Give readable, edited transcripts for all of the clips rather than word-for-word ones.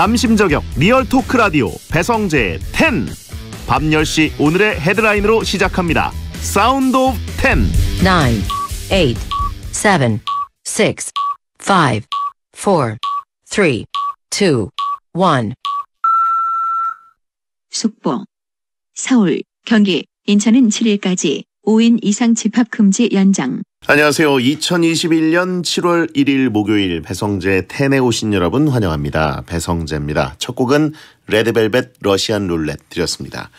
남심저격 리얼 토크 라디오 배성재의 10. 밤 10시 오늘의 헤드라인으로 시작합니다. 사운드 오브 10. 9, 8, 7, 6, 5, 4, 3, 2, 1. 속보. 서울, 경기, 인천은 7일까지 5인 이상 집합금지 연장. 안녕하세요. 2021년 7월 1일 목요일 배성재 10에 오신 여러분 환영합니다. 배성재입니다. 첫 곡은 레드벨벳 러시안 룰렛 드렸습니다.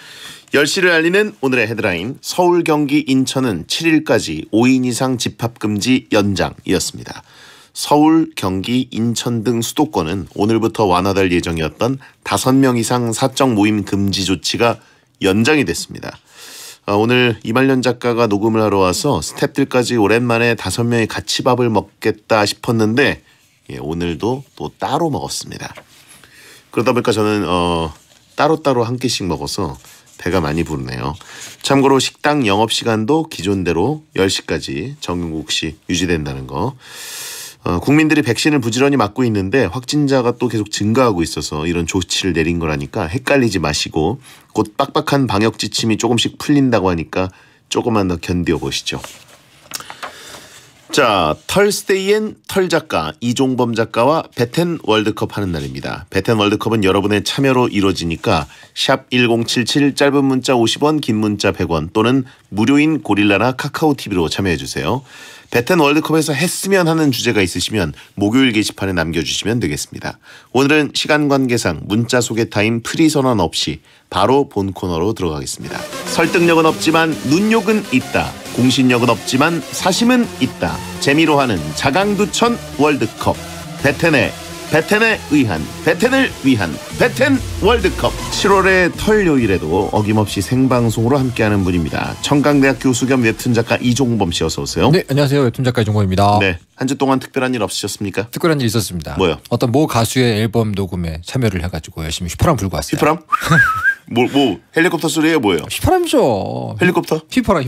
10시를 알리는 오늘의 헤드라인, 서울, 경기, 인천은 7일까지 5인 이상 집합금지 연장이었습니다. 서울, 경기, 인천 등 수도권은 오늘부터 완화될 예정이었던 5명 이상 사적 모임 금지 조치가 연장이 됐습니다. 오늘 이말년 작가가 녹음을 하러 와서 스태프들까지 오랜만에 5명이 같이 밥을 먹겠다 싶었는데 오늘도 또 따로 먹었습니다. 그러다 보니까 저는 따로따로 한 끼씩 먹어서 배가 많이 부르네요. 참고로 식당 영업시간도 기존대로 10시까지 정용국시 유지된다는 거. 국민들이 백신을 부지런히 맞고 있는데 확진자가 또 계속 증가하고 있어서 이런 조치를 내린 거라니까 헷갈리지 마시고 곧 빡빡한 방역 지침이 조금씩 풀린다고 하니까 조금만 더 견뎌보시죠. 자, 털스데이엔 털작가 이종범 작가와 베텐 월드컵 하는 날입니다. 베텐 월드컵은 여러분의 참여로 이루어지니까 샵 1077 짧은 문자 50원 긴 문자 100원 또는 무료인 고릴라나 카카오TV로 참여해주세요. 베텐 월드컵에서 했으면 하는 주제가 있으시면 목요일 게시판에 남겨주시면 되겠습니다. 오늘은 시간 관계상 문자 소개 타임 프리 선언 없이 바로 본 코너로 들어가겠습니다. 설득력은 없지만 눈욕은 있다. 공신력은 없지만 사심은 있다. 재미로 하는 자강두천 월드컵. 베텐을 위한 베텐 월드컵. 7월의 털 요일에도 어김없이 생방송으로 함께하는 분입니다. 청강대학 교수 겸 웹툰 작가 이종범 씨 어서 오세요. 네, 안녕하세요. 웹툰 작가 이종범입니다. 네, 한 주 동안 특별한 일 없으셨습니까? 특별한 일 있었습니다. 뭐요? 어떤 모 가수의 앨범 녹음에 참여를 해가지고 열심히 휘파람 불고 왔어요. 휘파람? 뭐 헬리콥터 소리예요, 뭐예요? 휘파람이죠. 헬리콥터? 휘파람.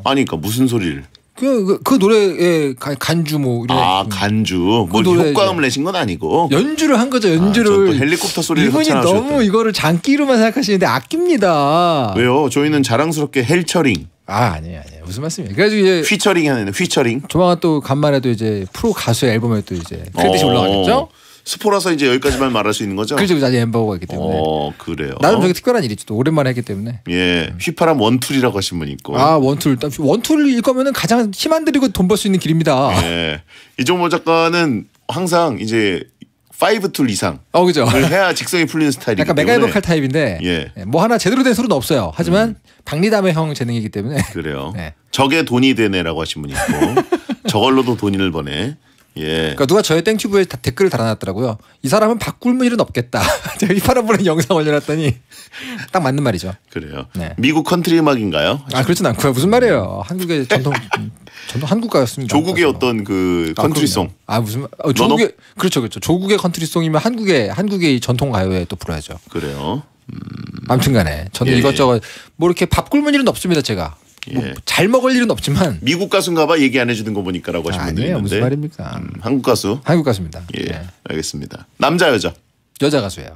아니, 그러니까 무슨 소리를? 그 노래의 간주 뭐 이런. 간주. 뭐 효과음을 내신 건 아니고. 연주를 한 거죠. 연주를. 또 헬리콥터 소리를 이분이 협찬하셨대. 너무 이거를 장기로만 생각하시는데 아낍니다. 왜요? 저희는 자랑스럽게 헬처링. 아니에요. 무슨 말씀이에요? 그래서 이제 휘처링 하는 휘처링. 조만간 또 간만에 또 이제 프로 가수의 앨범에 또 이제 크레딧이 올라가겠죠? 스포라서 이제 여기까지만 말할 수 있는 거죠? 그렇죠. 아직 엠버가 있기 때문에. 그래요. 나름 되게 특별한 일이죠. 또 오랜만에 했기 때문에. 예, 휘파람 원툴이라고 하신 분 있고. 원툴일 거면은 가장 힘 안 들이고 돈 벌 수 있는 길입니다. 예, 이종모 작가는 항상 이제 5툴 이상. 그죠. 해야 직성이 풀리는 스타일이기 약간 때문에. 메가이버칼 타입인데. 예. 뭐 하나 제대로 된 소리는 없어요. 하지만 박리담의 재능이기 때문에. 그래요. 네. 저게 돈이 되네라고 하신 분이 있고. 저걸로도 돈을 버네. 예. 그러니까 누가 저의 땡튜브에 댓글을 달아놨더라고요. 이 사람은 바꿀 일은 없겠다. 제가 휘파람 부는 영상 올려놨더니 딱 맞는 말이죠. 그래요. 네. 미국 컨트리 음악인가요? 그렇진 않고요. 무슨 말이에요. 한국의 전통 한국가였습니다. 조국의 어떤 그 컨트리송. 무슨 조국의 그렇죠. 조국의 컨트리송이면 한국의 전통 가요에 또 불어야죠. 그래요. 아무튼간에 저는 이것저것 뭐 이렇게 밥 굶은 일은 없습니다. 제가. 뭐 잘 먹을 일은 없지만 미국 가수인가봐 얘기 안 해주는 거 보니까라고 하신 분들이 있는데. 무슨 말입니까? 한국 가수. 한국 가수입니다. 예, 네. 알겠습니다. 남자 여자. 여자 가수예요.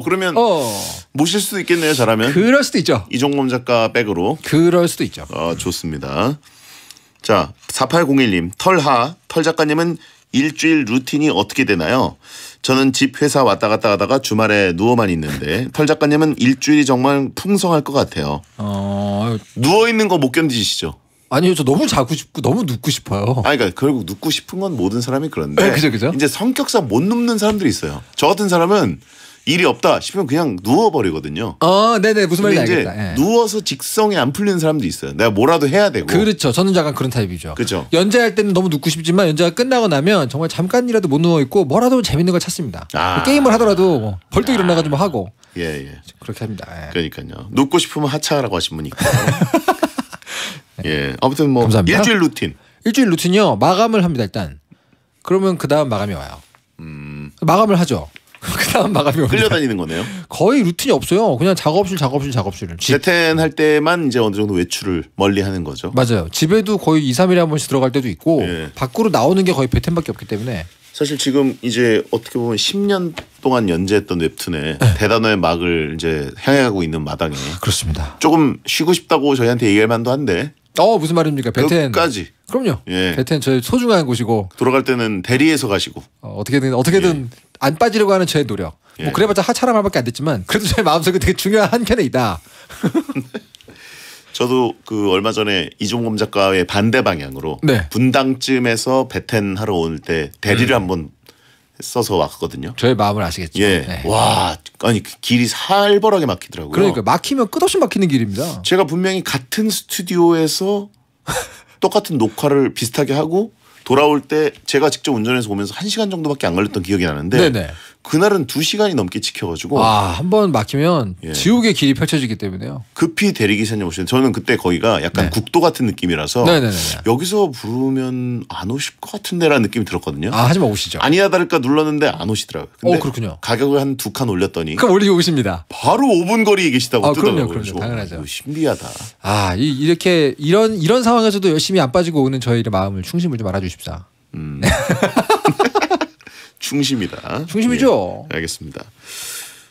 그러면 모실 수도 있겠네요. 잘하면. 그럴 수도 있죠. 이종범 작가 백으로. 그럴 수도 있죠. 좋습니다. 자, 4801님 털 작가님은 일주일 루틴이 어떻게 되나요? 저는 집 회사 왔다 갔다 하다가 주말에 누워만 있는데 털 작가님은 일주일이 정말 풍성할 것 같아요. 누워 있는 거 못 견디시죠? 아니요, 저 너무 자고 싶고 너무 눕고 싶어요. 그러니까 결국 눕고 싶은 건 모든 사람이 그런데. 그죠. 이제 성격상 못 눕는 사람들이 있어요. 저 같은 사람은 일이 없다 싶으면 그냥 누워버리거든요. 네네. 무슨 말인지 알겠다. 예. 누워서 직성이 안 풀리는 사람도 있어요. 내가 뭐라도 해야 되고. 그렇죠. 저는 약간 그런 타입이죠. 그렇죠. 연재할 때는 너무 눕고 싶지만 연재가 끝나고 나면 정말 잠깐이라도 못 누워있고 뭐라도 재밌는 걸 찾습니다. 게임을 하더라도 뭐 벌떡 일어나가지고 하고. 예. 그렇게 합니다. 예. 그러니까요. 눕고 싶으면 하차하라고 하신 분이 있고. 예. 아무튼 뭐 감사합니다. 일주일 루틴. 일주일 루틴이요. 마감을 합니다. 일단. 그러면 그 다음 마감이 와요. 마감을 하죠. 그다음 마감이 옵니다. 끌려다니는 거네요. 거의 루틴이 없어요. 그냥 작업실. 재텐 할 때만 이제 어느 정도 외출을 멀리 하는 거죠. 맞아요. 집에도 거의 2, 3일에 한 번씩 들어갈 때도 있고 예. 밖으로 나오는 게 거의 배텐밖에 없기 때문에 사실 지금 이제 어떻게 보면 10년 동안 연재했던 웹툰에 대단어의 막을 이제 향해가고 있는 마당에 그렇습니다. 조금 쉬고 싶다고 저희한테 얘기할 만도 한데 무슨 말입니까? 베텐. 끝까지. 그럼요. 예. 베텐 저희 소중한 곳이고 돌아갈 때는 대리에서 가시고 어떻게든 안 빠지려고 하는 저의 노력. 예. 뭐 그래봤자 하차란 말밖에 안 됐지만 그래도 저의 마음속에 되게 중요한 한 켠에 있다. 저도 그 얼마 전에 이종범 작가의 반대 방향으로 네. 분당쯤에서 베텐 하러 올 때 대리를 한번 써서 왔거든요. 저의 마음을 아시겠죠. 예. 네. 와, 아니 그 길이 살벌하게 막히더라고요. 그러니까 막히면 끝없이 막히는 길입니다. 제가 분명히 같은 스튜디오에서 똑같은 녹화를 비슷하게 하고 돌아올 때 제가 직접 운전해서 오면서 1시간 정도밖에 안 걸렸던 기억이 나는데 네네. 그날은 2시간이 넘게 지켜가지고 한 번 막히면 예. 지옥의 길이 펼쳐지기 때문에요. 급히 대리기사님 오시는데 저는 그때 거기가 약간 네. 국도 같은 느낌이라서 네네네. 여기서 부르면 안 오실 것 같은데라는 느낌이 들었거든요. 하지만 오시죠. 아니야 다를까 눌렀는데 안 오시더라고요. 근데 그렇군요. 가격을 한 2칸 올렸더니 그럼 올리고 오십니다. 바로 5분 거리에 계시다고 뜨더라고요. 그럼요. 그래서 당연하죠. 이거 신비하다. 이렇게 이런 상황에서도 열심히 안 빠지고 오는 저희의 마음을 충심을 좀 알아주십사. 충심이다. 충심이죠. 예, 알겠습니다.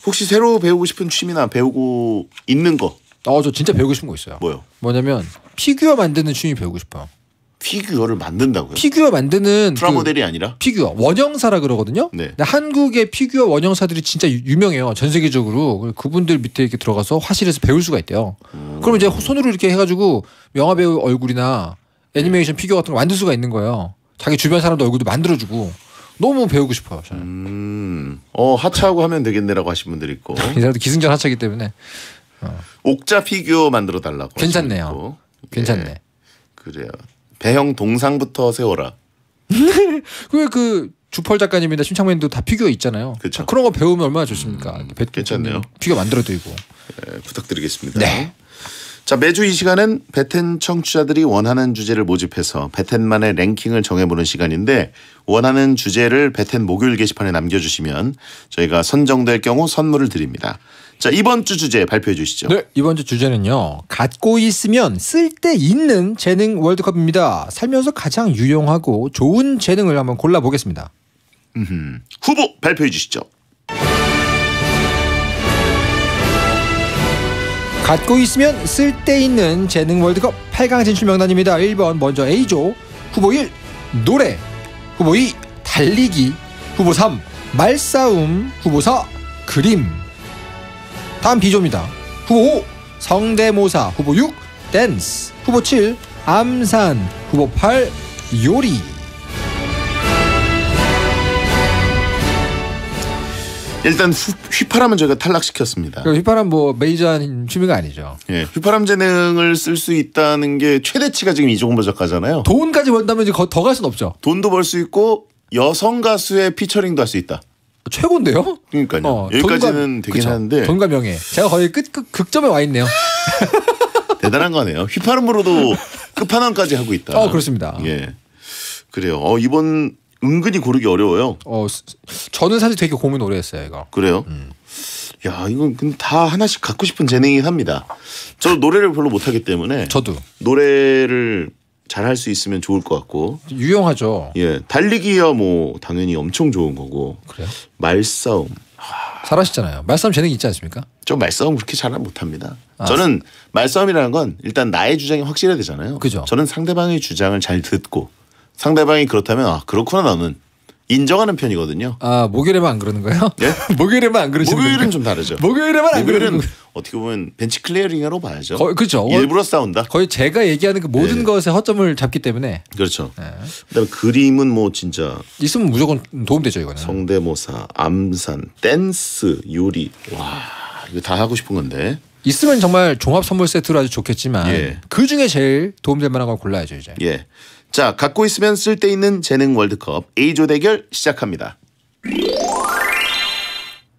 혹시 새로 배우고 싶은 취미나 배우고 있는 거 저 진짜 배우고 싶은 거 있어요. 뭐요? 뭐냐면 피규어 만드는 취미 배우고 싶어요. 피규어를 만든다고요? 피규어 만드는 프라모델이 아니라? 피규어 원형사라 그러거든요. 네. 근데 한국의 피규어 원형사들이 진짜 유명해요. 전 세계적으로. 그분들 밑에 이렇게 들어가서 화실에서 배울 수가 있대요. 그럼 이제 손으로 이렇게 해가지고 영화 배우 얼굴이나 애니메이션 피규어 같은 거 만들 수가 있는 거예요. 자기 주변 사람도 얼굴도 만들어주고 너무 배우고 싶어요. 저는. 하차하고 하면 되겠네라고 하신 분들 있고 이 사람도 기승전 하차기 때문에 옥자 피규어 만들어 달라고. 괜찮네요. 괜찮네. 예, 그래요. 배형 동상부터 세워라. 그 주펄 작가님이나 심창맨도 다 피규어 있잖아요. 그쵸. 그런 거 배우면 얼마나 좋습니까? 괜찮네요. 피규어 만들어드리고. 부탁드리겠습니다. 네. 자, 매주 이 시간은 베텐 청취자들이 원하는 주제를 모집해서 베텐만의 랭킹을 정해보는 시간인데 원하는 주제를 베텐 목요일 게시판에 남겨주시면 저희가 선정될 경우 선물을 드립니다. 자, 이번 주 주제 발표해 주시죠. 네, 이번 주 주제는요. 갖고 있으면 쓸데 있는 재능 월드컵입니다. 살면서 가장 유용하고 좋은 재능을 한번 골라보겠습니다. 후보 발표해 주시죠. 갖고 있으면 쓸데있는 재능 월드컵 8강 진출 명단입니다. 1번 먼저 A조, 후보 1 노래, 후보 2 달리기, 후보 3 말싸움, 후보 4 그림. 다음 B조입니다. 후보 5 성대모사, 후보 6 댄스, 후보 7 암산, 후보 8 요리. 일단 휘파람은 저희가 탈락시켰습니다. 휘파람 메이저한 취미가 아니죠. 예, 휘파람 재능을 쓸 수 있다는 게 최대치가 지금 이종범 작가잖아요. 돈까지 번다면 이제 더 갈 수는 없죠. 돈도 벌 수 있고 여성 가수의 피처링도 할 수 있다. 최고인데요? 그러니까요. 여기까지는 되긴 그쵸. 하는데 돈과 명예. 제가 거의 극점에 와 있네요. 대단한 거네요. 휘파람으로도 끝판왕까지 하고 있다. 그렇습니다. 예, 그래요. 이번 은근히 고르기 어려워요. 저는 사실 되게 고민 오래 했어요, 이거. 그래요? 야, 이건 근데 다 하나씩 갖고 싶은 재능이긴 합니다. 저도 노래를 별로 못하기 때문에 저도 노래를 잘 할 수 있으면 좋을 것 같고. 유용하죠. 예, 달리기야 뭐 당연히 엄청 좋은 거고. 그래요? 말싸움. 잘하시잖아요. 말싸움 재능이 있지 않습니까? 저 말싸움 그렇게 잘 못합니다. 저는 말싸움이라는 건 일단 나의 주장이 확실해야 되잖아요. 그죠. 저는 상대방의 주장을 잘 듣고 상대방이 그렇다면 그렇구나 너는 인정하는 편이거든요. 목요일에만 안 그러는 거예요? 예? 목요일에만 안 그러시는 거예요? 목요일은 좀 다르죠. 목요일에만 안 그러는 목요일은 거예요? 어떻게 보면 벤치 클리어링으로 봐야죠. 그렇죠. 일부러 싸운다. 거의 제가 얘기하는 그 모든 네. 것에 허점을 잡기 때문에 그렇죠. 그다음에 그림은 뭐 진짜 있으면 무조건 도움되죠, 이거는. 성대모사, 암산, 댄스, 요리. 와, 이거 다 하고 싶은 건데. 있으면 정말 종합 선물 세트로 아주 좋겠지만 예. 그 중에 제일 도움될 만한 걸 골라야죠, 이제. 예. 자, 갖고 있으면 쓸데있는 재능 월드컵 A조 대결 시작합니다.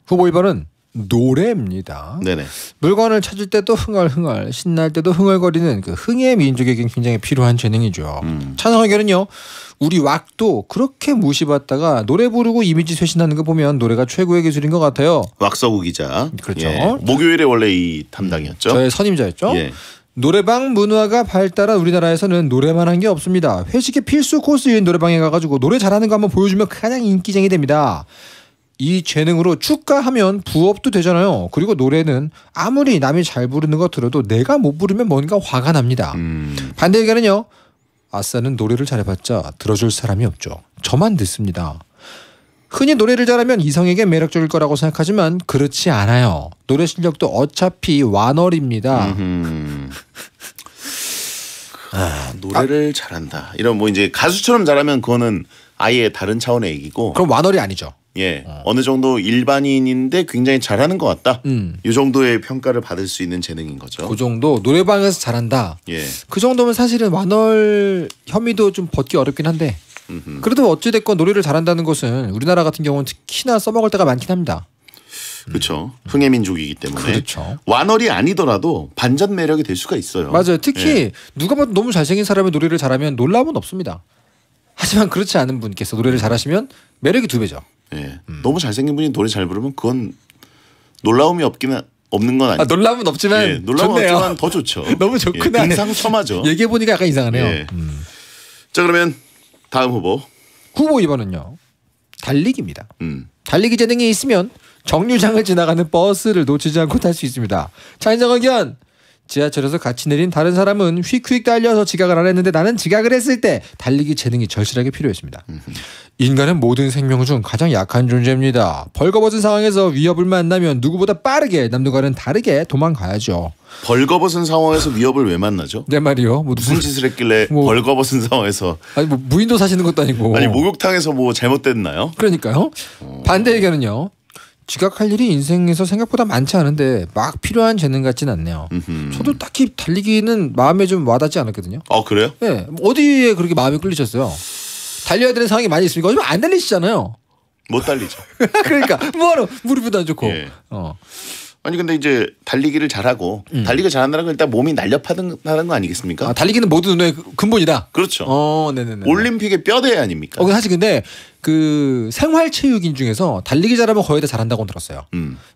후보 1번은 노래입니다. 네네. 물건을 찾을 때도 흥얼흥얼, 신날 때도 흥얼거리는 그 흥의 민족에겐 굉장히 필요한 재능이죠. 찬성 의견은요. 우리 왁도 그렇게 무시받다가 노래 부르고 이미지 쇄신하는 거 보면 노래가 최고의 기술인 것 같아요. 왁서구 기자. 그렇죠. 예. 목요일에 원래 이 담당이었죠. 저의 선임자였죠. 예. 노래방 문화가 발달한 우리나라에서는 노래만 한 게 없습니다. 회식의 필수 코스인 노래방에 가가지고 노래 잘하는 거 한번 보여주면 가장 인기쟁이 됩니다. 이 재능으로 축가하면 부업도 되잖아요. 그리고 노래는 아무리 남이 잘 부르는 거 들어도 내가 못 부르면 뭔가 화가 납니다. 반대 의견은요. 아싸는 노래를 잘해봤자 들어줄 사람이 없죠. 저만 듣습니다. 흔히 노래를 잘하면 이성에게 매력적일 거라고 생각하지만 그렇지 않아요. 노래 실력도 어차피 완월입니다. 노래를 잘한다. 이런 뭐 이제 가수처럼 잘하면 그거는 아예 다른 차원의 얘기고. 그럼 완월이 아니죠. 예, 어느 정도 일반인인데 굉장히 잘하는 것 같다. 이 정도의 평가를 받을 수 있는 재능인 거죠. 그 정도 노래방에서 잘한다. 예, 그 정도면 사실은 완월 혐의도 좀 벗기 어렵긴 한데 그래도 어찌됐건 노래를 잘한다는 것은 우리나라 같은 경우는 특히나 써먹을 때가 많긴 합니다. 그렇죠. 흥의 민족이기 때문에. 그렇죠. 완월이 아니더라도 반전 매력이 될 수가 있어요. 맞아요. 특히 예. 누가 봐도 너무 잘생긴 사람이 노래를 잘하면 놀라움은 없습니다. 하지만 그렇지 않은 분께서 노래를 잘하시면 매력이 2배죠. 예. 너무 잘생긴 분이 노래 잘 부르면 그건 놀라움이 없는 건 아니죠. 놀라움은 없지만 예, 놀라움은 좋네요. 없지만 더 좋죠. 너무 좋구나. 예, 금상첨화죠. 얘기해 보니까 약간 이상하네요. 예. 자, 그러면 다음 후보. 후보 2번은요. 달리기입니다. 음. 달리기 재능이 있으면 정류장을 지나가는 버스를 놓치지 않고 탈 수 있습니다. 차인정 의견. 지하철에서 같이 내린 다른 사람은 휙휙 달려서 지각을 안 했는데 나는 지각을 했을 때 달리기 재능이 절실하게 필요했습니다. 인간은 모든 생명 중 가장 약한 존재입니다. 벌거벗은 상황에서 위협을 만나면 누구보다 빠르게 남들과는 다르게 도망가야죠. 벌거벗은 상황에서 위협을 왜 만나죠? 내 말이요. 뭐 무슨 짓을 했길래 뭐- 벌거벗은 상황에서 아니 뭐 무인도 사시는 것도 아니고. 아니 목욕탕에서 뭐 잘못됐나요? 그러니까요. 반대 의견은요. 지각할 일이 인생에서 생각보다 많지 않은데 막 필요한 재능 같진 않네요. 저도 딱히 달리기는 마음에 좀 와닿지 않았거든요. 그래요? 예, 어디에 그렇게 마음이 끌리셨어요? 달려야 되는 상황이 많이 있으니까 요즘 안 달리시잖아요. 못 달리죠. 그러니까 뭐하러 무릎도 안 좋고. 예. 아니 근데 이제 달리기를 잘하고 달리기 잘한다는 건 일단 몸이 날렵하다는 거 아니겠습니까? 달리기는 모든 운동의 근본이다. 그렇죠. 네네네. 올림픽의 뼈대 아닙니까? 사실 근데 그 생활체육인 중에서 달리기 잘하면 거의 다 잘한다고 들었어요.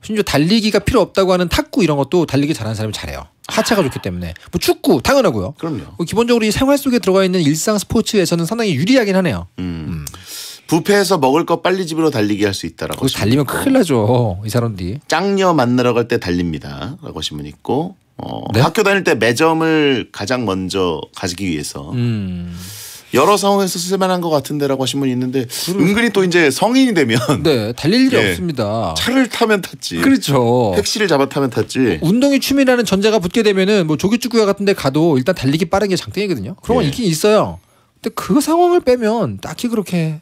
심지어 달리기가 필요 없다고 하는 탁구 이런 것도 달리기 잘하는 사람이 잘해요. 하체가 좋기 때문에. 뭐 축구 당연하고요. 그럼요. 기본적으로 이 생활 속에 들어가 있는 일상 스포츠에서는 상당히 유리하긴 하네요. 뷔페에서 먹을 거 빨리 집으로 달리기 할 수 있다라고. 거기 달리면 큰일 나죠. 이 사람들이. 짱녀 만나러 갈 때 달립니다라고 하신 분 있고 네? 학교 다닐 때 매점을 가장 먼저 가기 위해서 여러 상황에서 쓸만한 것 같은데라고 하신 분이 있는데 은근히 또 이제 성인이 되면 네, 달릴 일이 예. 없습니다. 차를 타면 탔지. 그렇죠. 택시를 잡아 타면 탔지. 운동이 취미라는 전제가 붙게 되면은 뭐 조기축구회 같은 데 가도 일단 달리기 빠른 게 장땡이거든요. 그런 건 예. 있긴 있어요. 근데 그 상황을 빼면 딱히 그렇게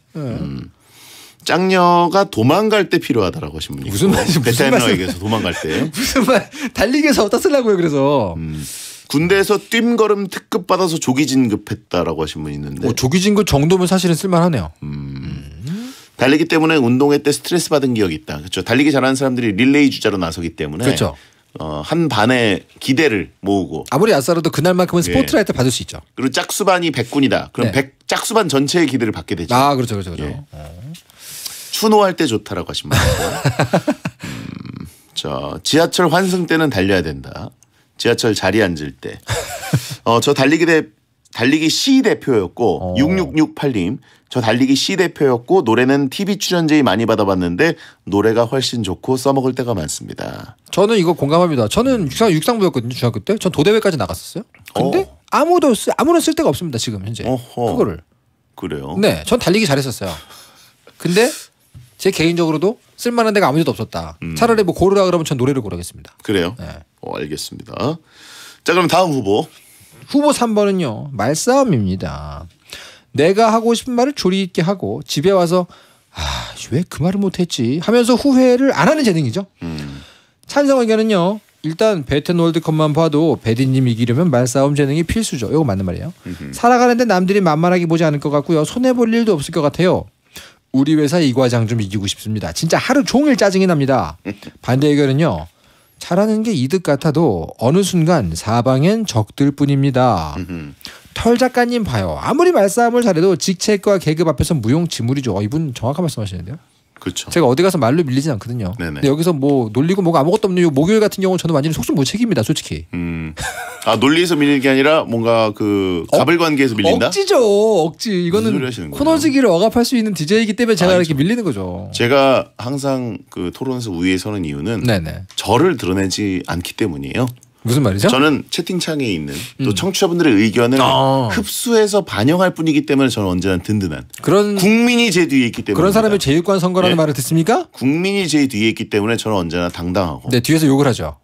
짱녀가 도망갈 때 필요하다라고 하신 분이 무슨 있고, 말씀- 무슨 베테랑에게서 도망갈 때 무슨 말 달리기에서 어디다 쓰려고요. 그래서 군대에서 뜀걸음 특급 받아서 조기 진급했다라고 하신 분이 있는데 조기진구 정도면 사실은 쓸만하네요. 달리기 때문에 운동회 때 스트레스 받은 기억이 있다. 그렇죠. 달리기 잘하는 사람들이 릴레이 주자로 나서기 때문에 그렇죠. 한 반의 기대를 모으고 아무리 아싸라도 그날만큼은 스포트라이트 받을 수 있죠. 그리고 짝수반이 100군이다. 그럼 네. 짝수반 전체의 기대를 받게 되죠. 그렇죠. 예. 추노할 때 좋다라고 하신 분이고 지하철 환승 때는 달려야 된다. 지하철 자리에 앉을 때. 저 달리기 C 대표였고 6668님 저 달리기 C 대표였고 노래는 TV 출연 제의 많이 받아봤는데 노래가 훨씬 좋고 써먹을 때가 많습니다. 저는 이거 공감합니다. 저는 육상부였거든요. 중학교 때. 전 도대회까지 나갔었어요. 근데 아무런 쓸 데가 없습니다. 지금 현재. 그거를. 그래요? 네, 전 달리기 잘했었어요. 근데 제 개인적으로도 쓸만한 데가 아무 데도 없었다. 차라리 뭐 고르라 그러면 전 노래를 고르겠습니다. 그래요? 네. 알겠습니다. 자 그럼 다음 후보. 후보 3번은요. 말싸움입니다. 내가 하고 싶은 말을 조리 있게 하고 집에 와서 왜 그 말을 못했지 하면서 후회를 안 하는 재능이죠. 찬성 의견은요. 일단 배튼 월드컵만 봐도 배디님 이기려면 말싸움 재능이 필수죠. 이거 맞는 말이에요. 살아가는데 남들이 만만하게 보지 않을 것 같고요. 손해볼 일도 없을 것 같아요. 우리 회사 이 과장 좀 이기고 싶습니다. 진짜 하루 종일 짜증이 납니다. 반대 의견은요. 잘하는 게 이득 같아도 어느 순간 사방엔 적들 뿐입니다. 털 작가님 봐요. 아무리 말싸움을 잘해도 직책과 계급 앞에서 무용지물이죠. 이분 정확한 말씀하시는데요. 그렇죠. 제가 어디 가서 말로 밀리진 않거든요. 네네. 근데 여기서 뭐 놀리고 뭐가 아무것도 없는 요 목요일 같은 경우는 저는 완전히 속수 무책입니다. 솔직히. 아 논리에서 밀리는 게 아니라 뭔가 그 가불관계에서 밀린다? 억지죠. 억지. 무슨 소리 이거는 하시는 거예요? 코너지기를 억압할 수 있는 DJ이기 때문에 제가 아니, 이렇게 밀리는 거죠. 제가 항상 그 토론에서 우위에 서는 이유는 네네. 저를 드러내지 않기 때문이에요. 무슨 말이죠? 저는 채팅창에 있는 또 청취자분들의 의견을 아. 흡수해서 반영할 뿐이기 때문에 저는 언제나 든든한 그런 국민이 제 뒤에 있기 때문에 그런 사람의 제일관 선거라는 예? 말을 듣습니까? 국민이 제 뒤에 있기 때문에 저는 언제나 당당하고 네, 뒤에서 욕을 하죠.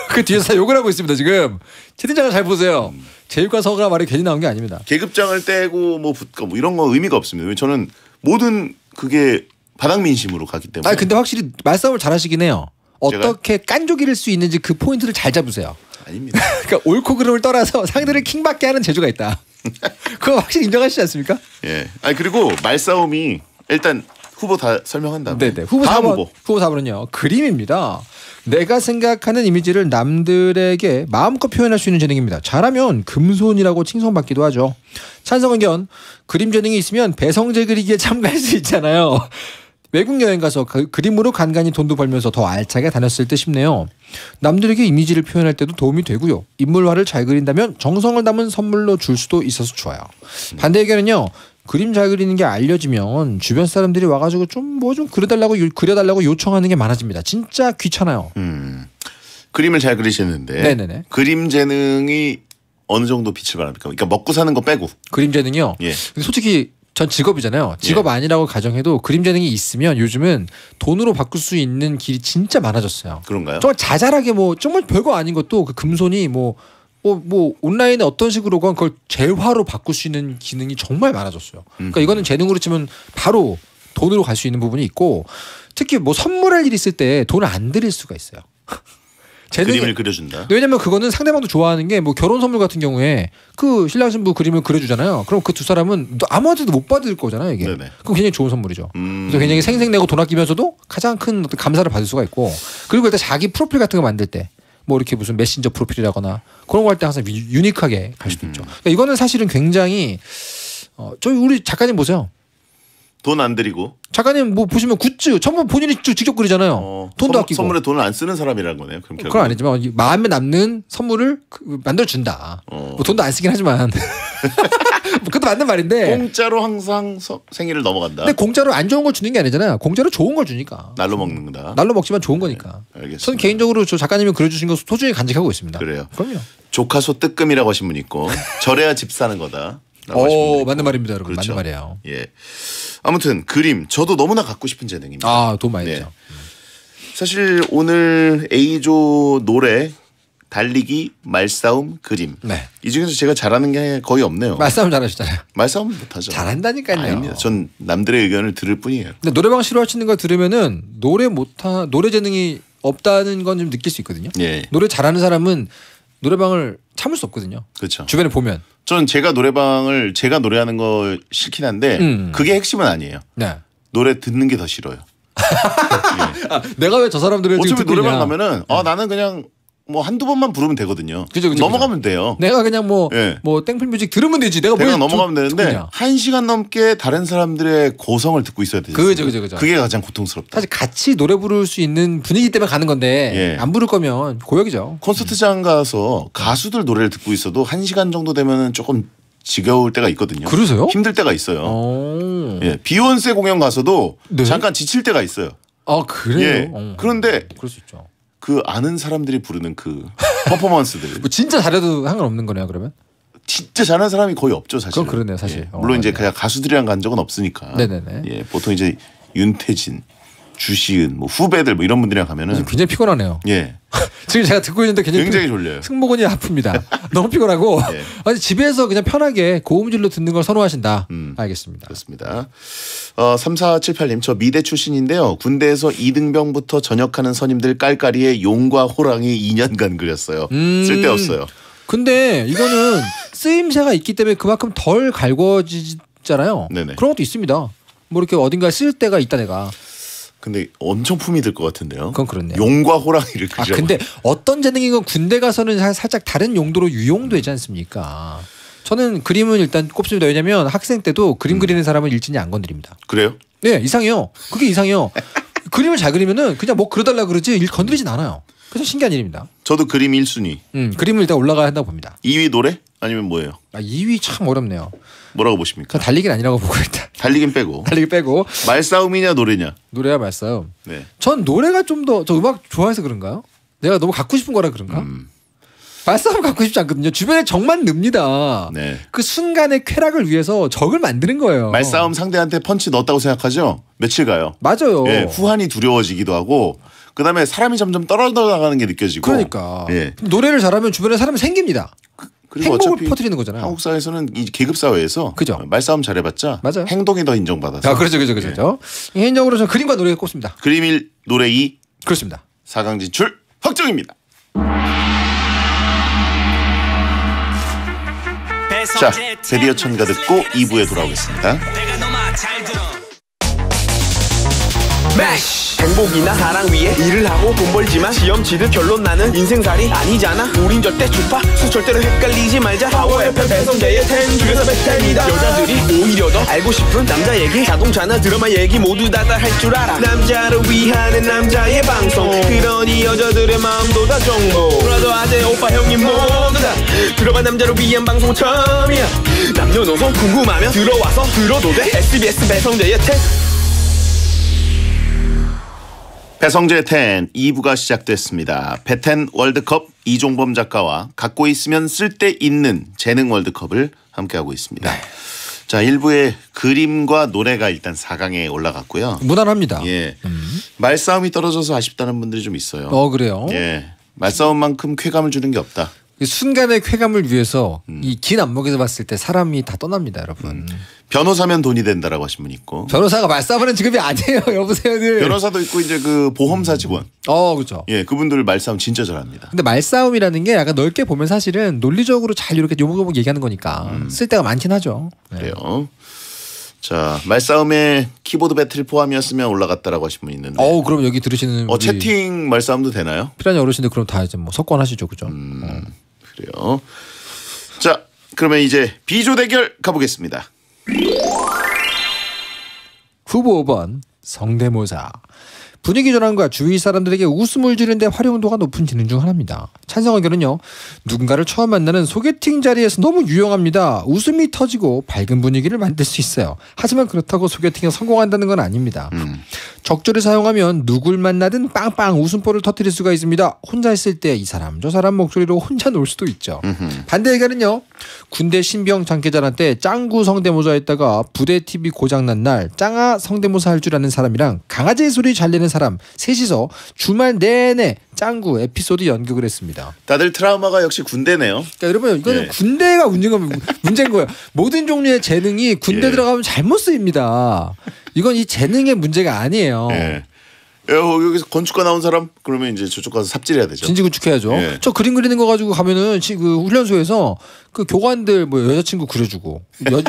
그 뒤에서 다 욕을 하고 있습니다, 지금. 채팅창을 잘 보세요. 제일관 선거라 말이 괜히 나온 게 아닙니다. 계급장을 떼고 뭐 붙고 뭐 이런 거 의미가 없습니다. 저는 모든 그게 바닥 민심으로 가기 때문에. 아, 근데 확실히 말싸움을 잘 하시긴 해요. 어떻게 깐족이를 수 있는지 그 포인트를 잘 잡으세요. 아닙니다. 그러니까 옳고 그름을 떠나서 상대를 킹받게 하는 재주가 있다. 그거 확실히 인정하시지 않습니까? 예. 아니 그리고 말싸움이 일단 후보 다 설명한 다음에 네네. 후보 다음 4번. 후보 4번은요. 그림입니다. 내가 생각하는 이미지를 남들에게 마음껏 표현할 수 있는 재능입니다. 잘하면 금손이라고 칭송받기도 하죠. 찬성 의견. 그림 재능이 있으면 배성재 그리기에 참가할 수 있잖아요. 외국 여행 가서 그림으로 간간히 돈도 벌면서 더 알차게 다녔을 듯 싶네요. 남들에게 이미지를 표현할 때도 도움이 되고요. 인물화를 잘 그린다면 정성을 담은 선물로 줄 수도 있어서 좋아요. 반대 의견은요. 그림 잘 그리는 게 알려지면 주변 사람들이 와가지고 좀 뭐 좀 그려달라고 요청하는 게 많아집니다. 진짜 귀찮아요. 그림을 잘 그리시는데 네네네. 그림 재능이 어느 정도 빛을 발합니까? 그러니까 먹고 사는 거 빼고. 그림 재능이요. 예. 근데 솔직히 전 직업이잖아요. 직업 아니라고 가정해도 그림 재능이 있으면 요즘은 돈으로 바꿀 수 있는 길이 진짜 많아졌어요. 그런가요? 정말 자잘하게 뭐 정말 별거 아닌 것도 그 금손이 뭐 온라인에 어떤 식으로건 그걸 재화로 바꿀 수 있는 기능이 정말 많아졌어요. 그러니까 이거는 재능으로 치면 바로 돈으로 갈 수 있는 부분이 있고 특히 뭐 선물할 일이 있을 때 돈을 안 드릴 수가 있어요. 그림을 그려준다. 왜냐면 그거는 상대방도 좋아하는 게 뭐 결혼 선물 같은 경우에 그 신랑 신부 그림을 그려주잖아요. 그럼 그 두 사람은 아무한테도 못 받을 거잖아요. 이게. 네네. 그럼 굉장히 좋은 선물이죠. 그래서 굉장히 생색내고 돈 아끼면서도 가장 큰 어떤 감사를 받을 수가 있고 그리고 일단 자기 프로필 같은 거 만들 때 뭐 이렇게 무슨 메신저 프로필이라거나 그런 거 할 때 항상 유니크하게 갈 수도 있죠. 그러니까 이거는 사실은 굉장히 저희 우리 작가님 보세요. 돈 안 들이고. 작가님 뭐 보시면 굿즈 전부 본인이 직접 그리잖아요. 돈도 아끼고. 선물에 돈을 안 쓰는 사람이라는 거네요. 그럼 그건 아니지만 마음에 남는 선물을 만들어준다. 뭐 돈도 안 쓰긴 하지만 그것도 맞는 말인데 공짜로 항상 생일을 넘어간다. 근데 공짜로 안 좋은 걸 주는 게 아니잖아요. 공짜로 좋은 걸 주니까. 날로 먹는다. 날로 먹지만 좋은 거니까. 네, 알겠습니다. 저는 개인적으로 저 작가님이 그려주신 거 소중히 간직하고 있습니다. 그래요. 그럼요. 조카소 뜨끔이라고 하신 분 있고 저래야 집 사는 거다. 맞는 말입니다, 여러분. 그렇죠. 맞는 말이에요. 예. 아무튼 그림 저도 너무나 갖고 싶은 재능입니다. 아, 돈 많이 네. 되죠. 사실 오늘 A조 노래, 달리기, 말싸움, 그림. 네. 이 중에서 제가 잘하는 게 거의 없네요. 말싸움 잘하시잖아요. 말싸움 못하죠. 잘한다니까요. 아닙니다. 전 남들의 의견을 들을 뿐이에요. 근데 노래방 싫어하시는 거 들으면은 노래 재능이 없다는 건 좀 느낄 수 있거든요. 예. 노래 잘하는 사람은 노래방을 참을 수 없거든요. 그렇죠. 주변에 보면. 전 제가 노래하는 거 싫긴 한데 그게 핵심은 아니에요. 네. 노래 듣는 게 더 싫어요. 아, 내가 왜 저 사람들을 지금 어차피 듣고 노래방 있냐. 가면은 나는 그냥 뭐 한두 번만 부르면 되거든요. 그죠. 넘어가면 돼요. 내가 그냥 뭐 예. 땡플 뮤직 들으면 되지. 내가 그냥 뭘 넘어가면 되는데 듣느냐. 1시간 넘게 다른 사람들의 고성을 듣고 있어야 되죠. 그죠. 그게 가장 고통스럽다. 사실 같이 노래 부를 수 있는 분위기 때문에 가는 건데 예. 안 부를 거면 고역이죠. 콘서트장 가서 가수들 노래를 듣고 있어도 1시간 정도 되면은 조금 지겨울 때가 있거든요. 그러세요? 힘들 때가 있어요. 오. 예. 비욘세 공연 가서도 네? 잠깐 지칠 때가 있어요. 아, 그래요? 예. 그런데 그럴 수 있죠. 그 아는 사람들이 부르는 그 퍼포먼스들 뭐 진짜 잘해도 상관없는 거네요, 그러면? 진짜 잘하는 사람이 거의 없죠, 사실. 그건 그러네요, 사실. 예. 물론 이제 맞아요. 그냥 가수들이랑 간 적은 없으니까. 네네네. 예. 보통 이제 윤태진, 주시은, 뭐 후배들 뭐 이런 분들이랑 가면은 지금 굉장히 피곤하네요. 예. 지금 제가 듣고 있는데 굉장히 졸려요. 승모근이 아픕니다. 너무 피곤하고 예. 아니 집에서 그냥 편하게 고음질로 듣는 걸 선호하신다. 알겠습니다. 그렇습니다. 3478님 저 미대 출신인데요. 군대에서 이등병부터 전역하는 선임들 깔깔이에 용과 호랑이 2년간 그렸어요. 쓸데없어요. 근데 이거는 쓰임새가 있기 때문에 그만큼 덜 갈궈지잖아요. 네네. 그런 것도 있습니다. 뭐 이렇게 어딘가에 쓸 때가 있다 내가. 근데 엄청 품이 들 것 같은데요. 그건 그렇네요. 용과 호랑이를 그려. 근데 어떤 재능이건 군대 가서는 살짝 다른 용도로 유용되지 않습니까? 저는 그림은 일단 꼽습니다. 왜냐하면 학생 때도 그림 그리는 사람은 일진이 안 건드립니다. 그래요? 네, 이상해요. 그게 이상해요. 그림을 잘 그리면은 그냥 뭐 그려달라 그러지 일 건드리진 않아요. 그래서 신기한 일입니다. 저도 그림 1순위. 그림을 일단 올라가야 한다고 봅니다. 2위 노래? 아니면 뭐예요? 2위 참 어렵네요. 뭐라고 보십니까? 전 달리기는 아니라고 보고 일단. 달리긴 빼고. 달리기 빼고. 말싸움이냐 노래냐? 노래야 말싸움. 네. 전 노래가 좀 더 저 음악 좋아해서 그런가요? 내가 너무 갖고 싶은 거라 그런가? 말싸움 갖고 싶지 않거든요. 주변에 적만 늡니다. 네. 그 순간의 쾌락을 위해서 적을 만드는 거예요. 말싸움 상대한테 펀치 넣었다고 생각하죠? 며칠 가요. 맞아요. 예, 후환이 두려워지기도 하고 그다음에 사람이 점점 떨어져 나가는 게 느껴지고. 그러니까. 예. 노래를 잘하면 주변에 사람이 생깁니다. 그리고 행복을 어차피 퍼뜨리는 거잖아요. 한국 사회에서는 이 계급 사회에서 그죠. 말싸움 잘해봤자 맞아요. 행동이 더 인정받아서. 그렇죠. 개인적으로 저는 그림과 노래가 꼽습니다. 그림 1, 노래 2, 그렇습니다. 4강 진출 확정입니다. 자, 드디어 천가 듣고 2부에 돌아오겠습니다. 행복이나 사랑 위해 일을 하고 돈 벌지만 시험 치듯 결론 나는 인생살이 아니잖아. 우린 절대 주파수 절대로 헷갈리지 말자. 파워 FM 배성재의 10 중에서 110이다. 여자들이 오히려 더 알고 싶은 남자 얘기, 자동차나 드라마 얘기 모두 다 할 줄 알아. 남자를 위한 남자의 방송, 그러니 여자들의 마음도 다 정보. 브라더 아재 오빠 형님 모두 다 들어봐. 남자를 위한 방송 처음이야. 남녀노소 궁금하면 들어와서 들어도 돼. SBS 배성재의 10. 배성재 10 2부가 시작됐습니다. 배텐 월드컵 이종범 작가와 갖고 있으면 쓸데있는 재능 월드컵을 함께하고 있습니다. 네. 자, 1부의 그림과 노래가 일단 4강에 올라갔고요. 무난합니다. 예. 말싸움이 떨어져서 아쉽다는 분들이 좀 있어요. 그래요? 예. 말싸움만큼 쾌감을 주는 게 없다. 순간의 쾌감을 위해서 이 긴 안목에서 봤을 때 사람이 다 떠납니다, 여러분. 변호사면 돈이 된다라고 하신 분 있고. 변호사가 말싸움하는 직업이 아니에요, 여보세요들. 변호사도 있고 이제 그 보험사 직원. 그렇죠. 예, 그분들 말싸움 진짜 잘합니다. 근데 말싸움이라는 게 약간 넓게 보면 사실은 논리적으로 잘 이렇게 요목요목 얘기하는 거니까 쓸 데가 많긴 하죠. 네. 그래요. 자, 말싸움에 키보드 배틀 포함이었으면 올라갔다라고 하신 분 있는데. 그럼 여기 들으시는 우리 채팅 말싸움도 되나요? 피라냐 어르신들 그럼 다 이제 뭐 석권하시죠, 그죠? 그래요. 자, 그러면 이제 비조 대결 가보겠습니다. 후보 5번 성대모사. 분위기 전환과 주위 사람들에게 웃음을 주는 데 활용도가 높은 기능 중 하나입니다. 찬성 의견은요. 누군가를 처음 만나는 소개팅 자리에서 너무 유용합니다. 웃음이 터지고 밝은 분위기를 만들 수 있어요. 하지만 그렇다고 소개팅에 성공한다는 건 아닙니다. 적절히 사용하면 누굴 만나든 빵빵 웃음보를 터뜨릴 수가 있습니다. 혼자 있을 때 이 사람 저 사람 목소리로 혼자 놀 수도 있죠. 반대 의견은요. 군대 신병 장기자랑 때 짱구 성대모사 했다가 부대 TV 고장난 날 짱아 성대모사 할 줄 아는 사람이랑 강아지 소리 잘 내는 사람 셋이서 주말 내내 짱구 에피소드 연극을 했습니다. 다들 트라우마가 역시 군대네요. 그러니까 여러분 이거는 네. 군대가 문제인 거예요. 모든 종류의 재능이 군대 예. 들어가면 잘못 쓰입니다. 이건 이 재능의 문제가 아니에요. 예. 여기서 건축가 나온 사람 그러면 이제 저쪽 가서 삽질해야 되죠. 진지 구축해야죠. 예. 저 그림 그리는 거 가지고 가면은 그 훈련소에서 그 교관들 뭐 여자친구 그려주고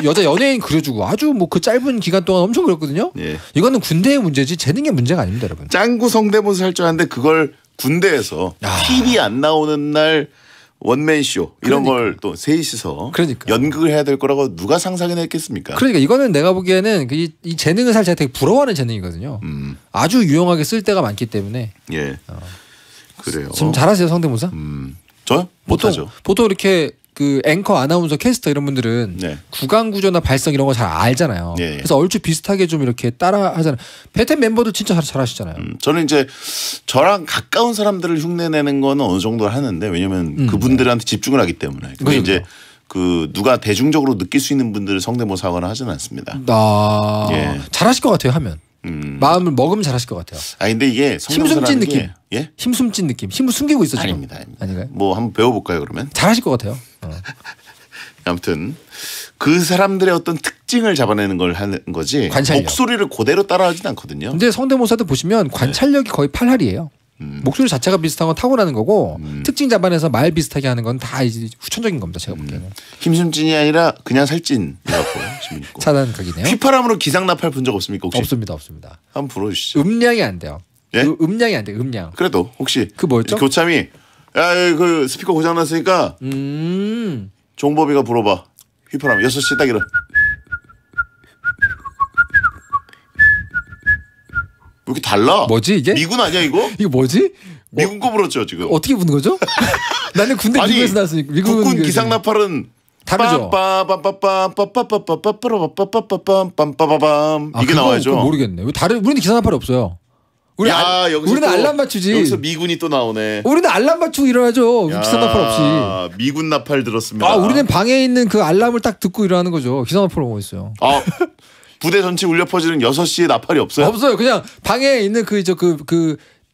여자 연예인 그려주고 아주 뭐 그 짧은 기간 동안 엄청 그렸거든요. 예. 이거는 군대의 문제지 재능의 문제가 아닙니다, 여러분. 짱구 성대모사 할 줄 아는데 그걸 군대에서 TV 안 나오는 날 원맨쇼 이런 걸 또 셋이서 그러니까. 연극을 해야 될 거라고 누가 상상이나 했겠습니까? 그러니까 이거는 내가 보기에는 이 재능을 사실 제가 되게 부러워하는 재능이거든요. 아주 유용하게 쓸 때가 많기 때문에 예. 그래요. 지금 잘하세요 성대모사? 저요? 못하죠. 보통 이렇게 그 앵커, 아나운서, 캐스터 이런 분들은 네. 구강 구조나 발성 이런 거 잘 알잖아요. 예. 그래서 얼추 비슷하게 좀 이렇게 따라 하잖아요. 배텐 멤버도 진짜 잘하시잖아요. 저는 이제 저랑 가까운 사람들을 흉내내는 거는 어느 정도 하는데 왜냐면 그분들한테 집중을 하기 때문에. 근데 그렇죠. 이제 그 누가 대중적으로 느낄 수 있는 분들을 성대모사 하거나 하지는 않습니다. 예. 잘하실 것 같아요 하면. 마음을 먹으면 잘하실 것 같아요. 근데 이게 힘숨찐 성대모사라는 느낌. 게 예? 힘숨찐 느낌. 힘을 숨기고 있어 지금. 아닙니다. 아닌가요? 뭐 한번 배워볼까요 그러면? 잘하실 것 같아요. 아무튼 그 사람들의 어떤 특징을 잡아내는 걸 하는 거지 관찰력. 목소리를 그대로 따라하진 않거든요. 근데 성대모사도 보시면 관찰력이 거의 8할이에요. 목소리 자체가 비슷한 건 타고나는 거고 특징 잡아내서 말 비슷하게 하는 건 다 이제 후천적인 겁니다. 제가 보기에는. 힘숨찐이 아니라 그냥 살찐이라고 지금 있고. 차단각이네요. 휘파람으로 기상나팔 분 적 없습니까 혹시? 없습니다. 한번 불어주시죠. 음량이 안 돼요. 예? 음량이 안 돼요. 음량. 그래도 혹시 그 뭐였죠? 교참이 야 그 스피커 고장났으니까 종법이가 불어봐. 휘파람 6시 딱 일어. 왜 이렇게 달라? 뭐지, 이게? 미군 아니야 이거? 이거 뭐지? 미군 거 불었죠 지금. 어떻게 부는 거죠? 나는 군대 아니, 미국에서 나왔으니까. 국군 기상나팔은 다르죠. 이게 나와야죠. 그건 모르겠네. 왜 다른 우리는 기상나팔이 없어요. 우리는 알람 맞추지. 여기서 미군이 또 나오네. 우리는 알람 맞추고 일어나죠. 기상나팔 없이. 미군 나팔 들었습니다. 우리는 방에 있는 그 알람을 딱 듣고 일어나는 거죠. 기상나팔 오고 있어요. 부대 전체 울려 퍼지는 6시에 나팔이 없어요? 없어요. 그냥 방에 있는 그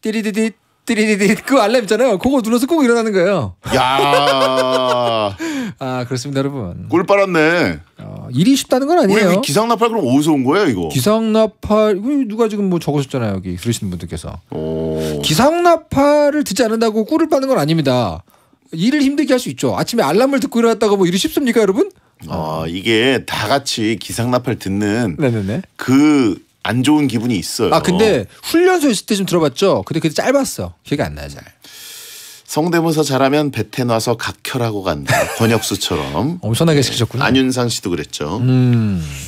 띠리디디 띠리디디 그 알람 있잖아요. 그거 눌러서 꼭 일어나는 거예요. 야. 그렇습니다, 여러분. 꿀 빨았네. 일이 쉽다는 건 아니에요. 우리 기상나팔 그럼 어디서 온 거예요, 이거? 기상나팔 누가 지금 뭐 적으셨잖아요, 여기 들으시는 분들께서. 기상나팔을 듣지 않는다고 꿀을 빠는 건 아닙니다. 일을 힘들게 할 수 있죠. 아침에 알람을 듣고 일어났다고 뭐 일이 쉽습니까, 여러분? 이게 다 같이 기상나팔 듣는 네네네. 그 안 좋은 기분이 있어요. 근데 훈련소 있을 때 좀 들어봤죠. 근데 그때 짧았어. 기억이 안 나요, 잘. 성대모사 잘하면 배태 놔서 각혈하고 간다. 권혁수처럼. 엄청나게 시키셨구나. 안윤상 씨도 그랬죠.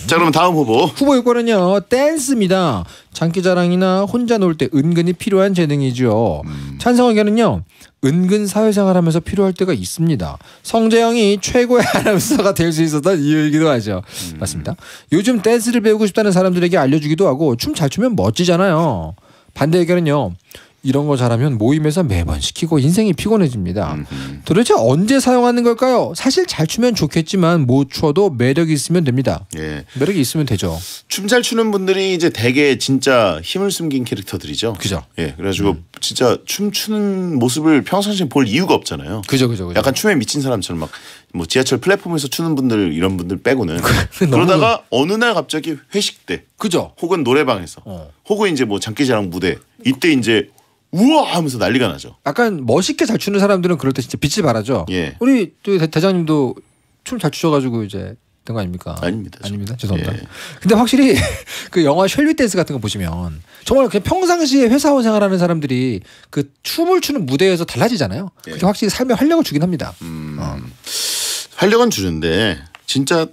자, 그럼 다음 후보. 후보 요건은요. 댄스입니다. 장기자랑이나 혼자 놀 때 은근히 필요한 재능이죠. 찬성 의견은요. 은근 사회생활하면서 필요할 때가 있습니다. 성재형이 최고의 아나운서가 될 수 있었던 이유이기도 하죠. 맞습니다. 요즘 댄스를 배우고 싶다는 사람들에게 알려주기도 하고 춤 잘 추면 멋지잖아요. 반대 의견은요. 이런 거 잘하면 모임에서 매번 시키고 인생이 피곤해집니다. 도대체 언제 사용하는 걸까요? 사실 잘 추면 좋겠지만 못 춰도 매력이 있으면 됩니다. 예. 매력이 있으면 되죠. 춤 잘 추는 분들이 이제 되게 진짜 힘을 숨긴 캐릭터들이죠. 그죠. 예. 그래가지고 진짜 춤 추는 모습을 평상시에 볼 이유가 없잖아요. 그죠. 약간 춤에 미친 사람처럼 막 뭐 지하철 플랫폼에서 추는 분들 이런 분들 빼고는 그러다가 어느 날 갑자기 회식 때 그죠. 혹은 노래방에서 혹은 이제 뭐 장기자랑 무대 이때 이제 우와 하면서 난리가 나죠. 약간 멋있게 잘 추는 사람들은 그럴 때 진짜 빛을 발하죠. 예. 우리 또 대장님도 춤 잘 추셔가지고 이제 된 거 아닙니까? 아닙니다. 아닙니다. 죄송합니다. 예. 근데 확실히 그 영화 쉘리 댄스 같은 거 보시면 정말 그냥 평상시에 회사원 생활하는 사람들이 그 춤을 추는 무대에서 달라지잖아요. 예. 그게 확실히 삶에 활력을 주긴 합니다. 활력은 주는데 진짜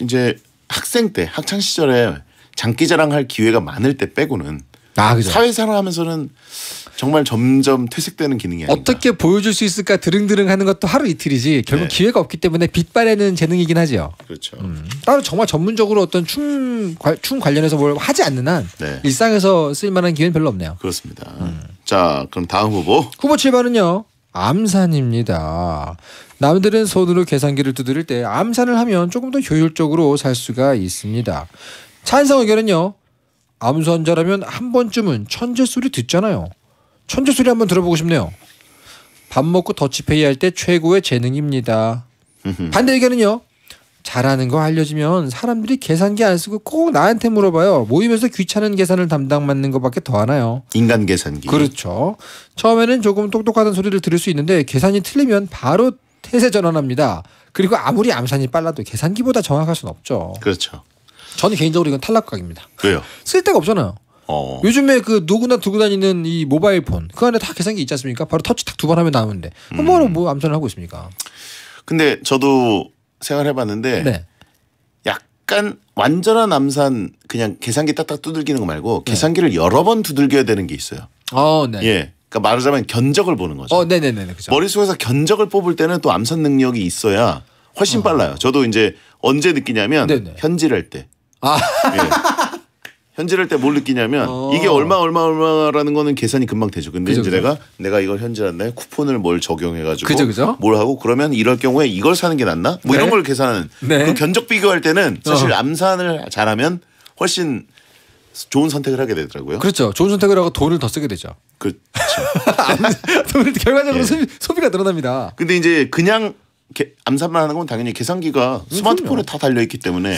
이제 학생 때 학창 시절에 장기자랑 할 기회가 많을 때 빼고는 그죠. 사회생활 하면서는 정말 점점 퇴색되는 기능이 아닌가. 어떻게 보여줄 수 있을까 드릉드릉 하는 것도 하루 이틀이지 결국 네. 기회가 없기 때문에 빛발에는 재능이긴 하죠. 그렇죠. 따로 정말 전문적으로 어떤 춤 관련해서 뭘 하지 않는 한 네. 일상에서 쓸만한 기회는 별로 없네요. 그렇습니다. 자, 그럼 다음 후보. 후보 7번은요. 암산입니다. 남들은 손으로 계산기를 두드릴 때 암산을 하면 조금 더 효율적으로 살 수가 있습니다. 찬성 의견은요. 암산 잘하면 한 번쯤은 천재 소리 듣잖아요. 천재 소리 한번 들어보고 싶네요. 밥 먹고 더치페이 할 때 최고의 재능입니다. 반대 의견은요. 잘하는 거 알려주면 사람들이 계산기 안 쓰고 꼭 나한테 물어봐요. 모임에서 귀찮은 계산을 담당 맡는 것밖에 더 하나요? 인간 계산기. 그렇죠. 처음에는 조금 똑똑하다는 소리를 들을 수 있는데 계산이 틀리면 바로 태세 전환합니다. 그리고 아무리 암산이 빨라도 계산기보다 정확할 수는 없죠. 그렇죠. 저는 개인적으로 이건 탈락각입니다. 왜요? 쓸 데가 없잖아요. 요즘에 그 누구나 두고 다니는 이 모바일 폰 그 안에 다 계산기 있지 않습니까? 바로 터치 딱 2번 하면 나오는데 뭐 암산을 하고 있습니까? 근데 저도 생활해봤는데 네. 약간 완전한 암산 그냥 계산기 딱딱 두들기는 거 말고 계산기를 여러 번 두들겨야 되는 게 있어요. 네. 예. 그러니까 말하자면 견적을 보는 거죠. 네네네. 그죠. 머릿속에서 견적을 뽑을 때는 또 암산 능력이 있어야 훨씬 빨라요. 저도 이제 언제 느끼냐면 네네. 현질할 때. 예. 현질할 때 뭘 느끼냐면 이게 얼마라는 거는 계산이 금방 되죠. 근데 그죠, 이제 그죠. 내가 이걸 현질한다에 쿠폰을 뭘 적용해가지고 그죠. 뭘 하고 그러면 이럴 경우에 이걸 사는 게 낫나? 뭐 이런 걸 계산하는. 네. 그 견적 비교할 때는 사실 암산을 잘하면 훨씬 좋은 선택을 하게 되더라고요. 그렇죠. 좋은 선택을 하고 돈을 더 쓰게 되죠. 그렇죠. 돈을 결과적으로 예. 소비가 늘어납니다. 근데 이제 그냥 암산만 하는 건 당연히 계산기가 스마트폰에 다 달려있기 때문에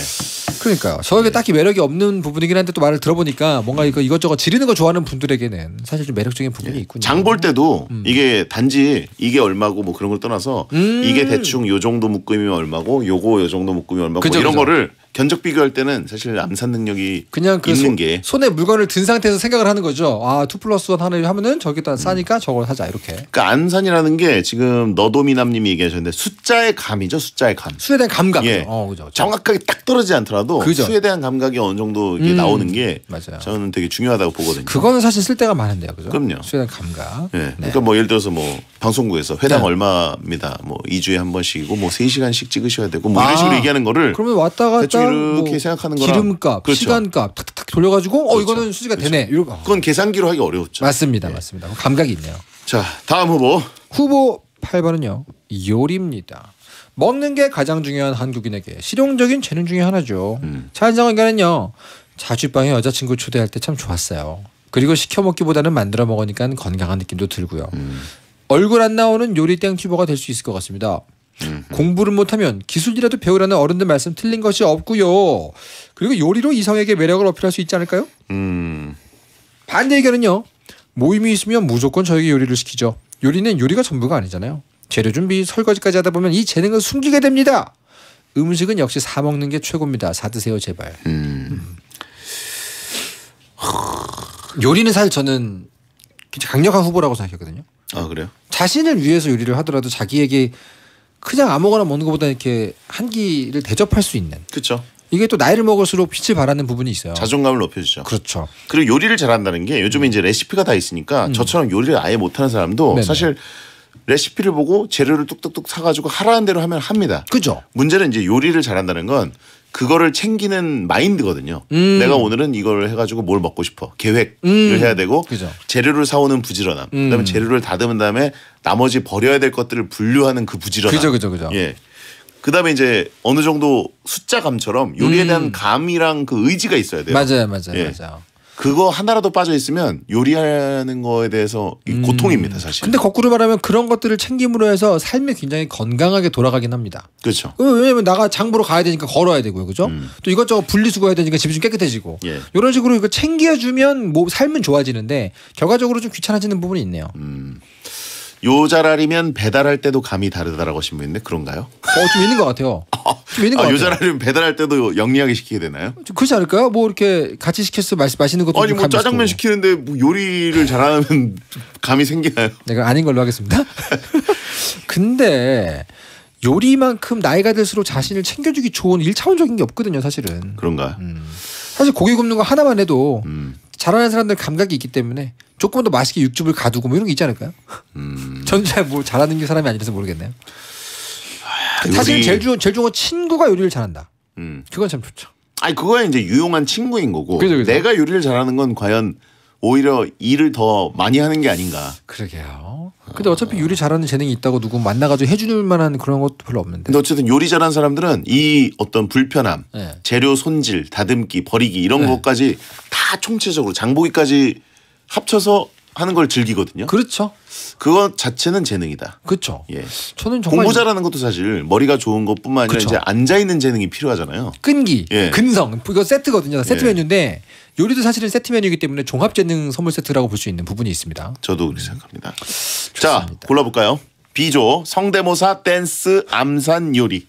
그러니까요. 저에게 딱히 매력이 없는 부분이긴 한데 또 말을 들어보니까 뭔가 이것저것 지르는 거 좋아하는 분들에게는 사실 좀 매력적인 부분이 있군요. 장 볼 때도 이게 단지 이게 얼마고 뭐 그런 걸 떠나서 이게 대충 요 정도 묶음이면 얼마고 요거 요 정도 묶음이 얼마고 그죠, 뭐 이런 그죠. 거를 견적 비교할 때는 사실 암산 능력이 그냥 그 있는 게 손에 물건을 든 상태에서 생각을 하는 거죠. 아, 2+1 하나 하면은 저기다 싸니까 저걸 하자 이렇게. 그러니까 암산이라는 게 지금 너도미남님이 얘기하셨는데 숫자의 감이죠. 숫자의 감. 수에 대한 감각. 예. 그죠. 정확하게 딱 떨어지지 않더라도 그죠. 수에 대한 감각이 어느 정도 이게 나오는 게 맞아요. 저는 되게 중요하다고 보거든요. 그거는 사실 쓸 때가 많은데요, 그죠? 그럼요. 수에 대한 감각. 예. 네. 그러니까 뭐 예를 들어서 뭐 방송국에서 회당 네. 얼마입니다. 뭐 2주에 한 번씩이고 뭐 3시간씩 찍으셔야 되고 뭐 이런 식으로 얘기하는 거를 그러면 왔다 갔다 대충 이렇게 생각하는 거랑 기름값, 그렇죠. 시간값 탁탁탁 돌려가지고 그렇죠. 이거는 수지가 되네. 이러고. 그건 계산기로 하기 어려웠죠. 맞습니다, 맞습니다. 감각이 있네요. 자, 다음 후보. 후보 8번은요. 요리입니다. 먹는 게 가장 중요한 한국인에게 실용적인 재능 중에 하나죠. 찬성의견은요. 자취방에 여자친구 초대할 때 참 좋았어요. 그리고 시켜 먹기보다는 만들어 먹으니까 건강한 느낌도 들고요. 얼굴 안 나오는 요리 땡튜버가 될 수 있을 것 같습니다. 공부를 못하면 기술이라도 배우라는 어른들 말씀 틀린 것이 없고요. 그리고 요리로 이성에게 매력을 어필할 수 있지 않을까요? 반대 의견은요. 모임이 있으면 무조건 저에게 요리를 시키죠. 요리는 요리가 전부가 아니잖아요. 재료 준비, 설거지까지 하다 보면 이 재능을 숨기게 됩니다. 음식은 역시 사 먹는 게 최고입니다. 사 드세요 제발. 요리는 사실 저는 강력한 후보라고 생각했거든요. 아, 그래요? 자신을 위해서 요리를 하더라도 자기에게 그냥 아무거나 먹는 것보다 이렇게 한 끼를 대접할 수 있는. 그렇죠. 이게 또 나이를 먹을수록 빛을 발하는 부분이 있어요. 자존감을 높여주죠. 그렇죠. 그리고 요리를 잘한다는 게 요즘에 이제 레시피가 다 있으니까 저처럼 요리를 아예 못하는 사람도 네네. 사실 레시피를 보고 재료를 뚝뚝뚝 사가지고 하라는 대로 하면 합니다. 그죠. 문제는 이제 요리를 잘한다는 건 그거를 챙기는 마인드거든요. 내가 오늘은 이걸 해가지고 뭘 먹고 싶어. 계획을 해야 되고 그죠. 재료를 사오는 부지런함. 그다음에 재료를 다듬은 다음에 나머지 버려야 될 것들을 분류하는 그 부지런함. 그죠. 예. 그다음에 이제 어느 정도 숫자감처럼 요리에 대한 감이랑 그 의지가 있어야 돼요. 맞아요. 예. 그거 하나라도 빠져 있으면 요리하는 거에 대해서 이 고통입니다, 사실. 근데 거꾸로 말하면 그런 것들을 챙김으로 해서 삶이 굉장히 건강하게 돌아가긴 합니다. 그렇죠. 왜냐면 나가 장 보러 가야 되니까 걸어야 되고요, 그죠? 또 이것저것 분리수거해야 되니까 집이 좀 깨끗해지고 예. 이런 식으로 이거 챙겨주면 뭐 삶은 좋아지는데 결과적으로 좀 귀찮아지는 부분이 있네요. 요 자랄이면 배달할 때도 감이 다르다라고 하신 분 있는데 그런가요? 좀 있는 것 같아요. 좀 있는 것 요 같아요. 자랄이면 배달할 때도 영리하게 시키게 되나요? 좀 그렇지 않을까요? 뭐 이렇게 같이 시켰어 맛있는 것도 아니 좀 뭐 감이 짜장면 있고. 시키는데 뭐 요리를 잘하면 감이 생기나요? 내가 아닌 걸로 하겠습니다. 근데 요리만큼 나이가 들수록 자신을 챙겨주기 좋은 1차원적인 게 없거든요, 사실은. 그런가? 사실 고기 굽는 거 하나만 해도 잘하는 사람들 감각이 있기 때문에 조금 더 맛있게 육즙을 가두고 뭐 이런 게 있지 않을까요? 저는 잘 뭐 잘하는 게 사람이 아니라서 모르겠네요. 사실 제일 좋은 건 친구가 요리를 잘한다. 그건 참 좋죠. 아니 그거야 이제 유용한 친구인 거고 그죠. 내가 요리를 잘하는 건 과연 오히려 일을 더 많이 하는 게 아닌가. 그러게요. 근데 어차피 요리 잘하는 재능이 있다고 누구 만나가지고 해줄 만한 그런 것도 별로 없는데. 근데 어쨌든 요리 잘하는 사람들은 이 어떤 불편함, 네. 재료 손질, 다듬기, 버리기 이런 네. 것까지 다 총체적으로 장보기까지 합쳐서 하는 걸 즐기거든요. 그렇죠. 그것 자체는 재능이다. 그렇죠. 예. 저는 정말 공부 잘하는 것도 사실 머리가 좋은 것뿐만 아니라 그쵸. 이제 앉아 있는 재능이 필요하잖아요. 끈기, 예. 근성 이거 세트거든요. 세트 예. 메뉴인데 요리도 사실은 세트 메뉴이기 때문에 종합 재능 선물 세트라고 볼 수 있는 부분이 있습니다. 저도 그렇게 생각합니다. 자, 골라볼까요? B조 성대모사 댄스 암산 요리.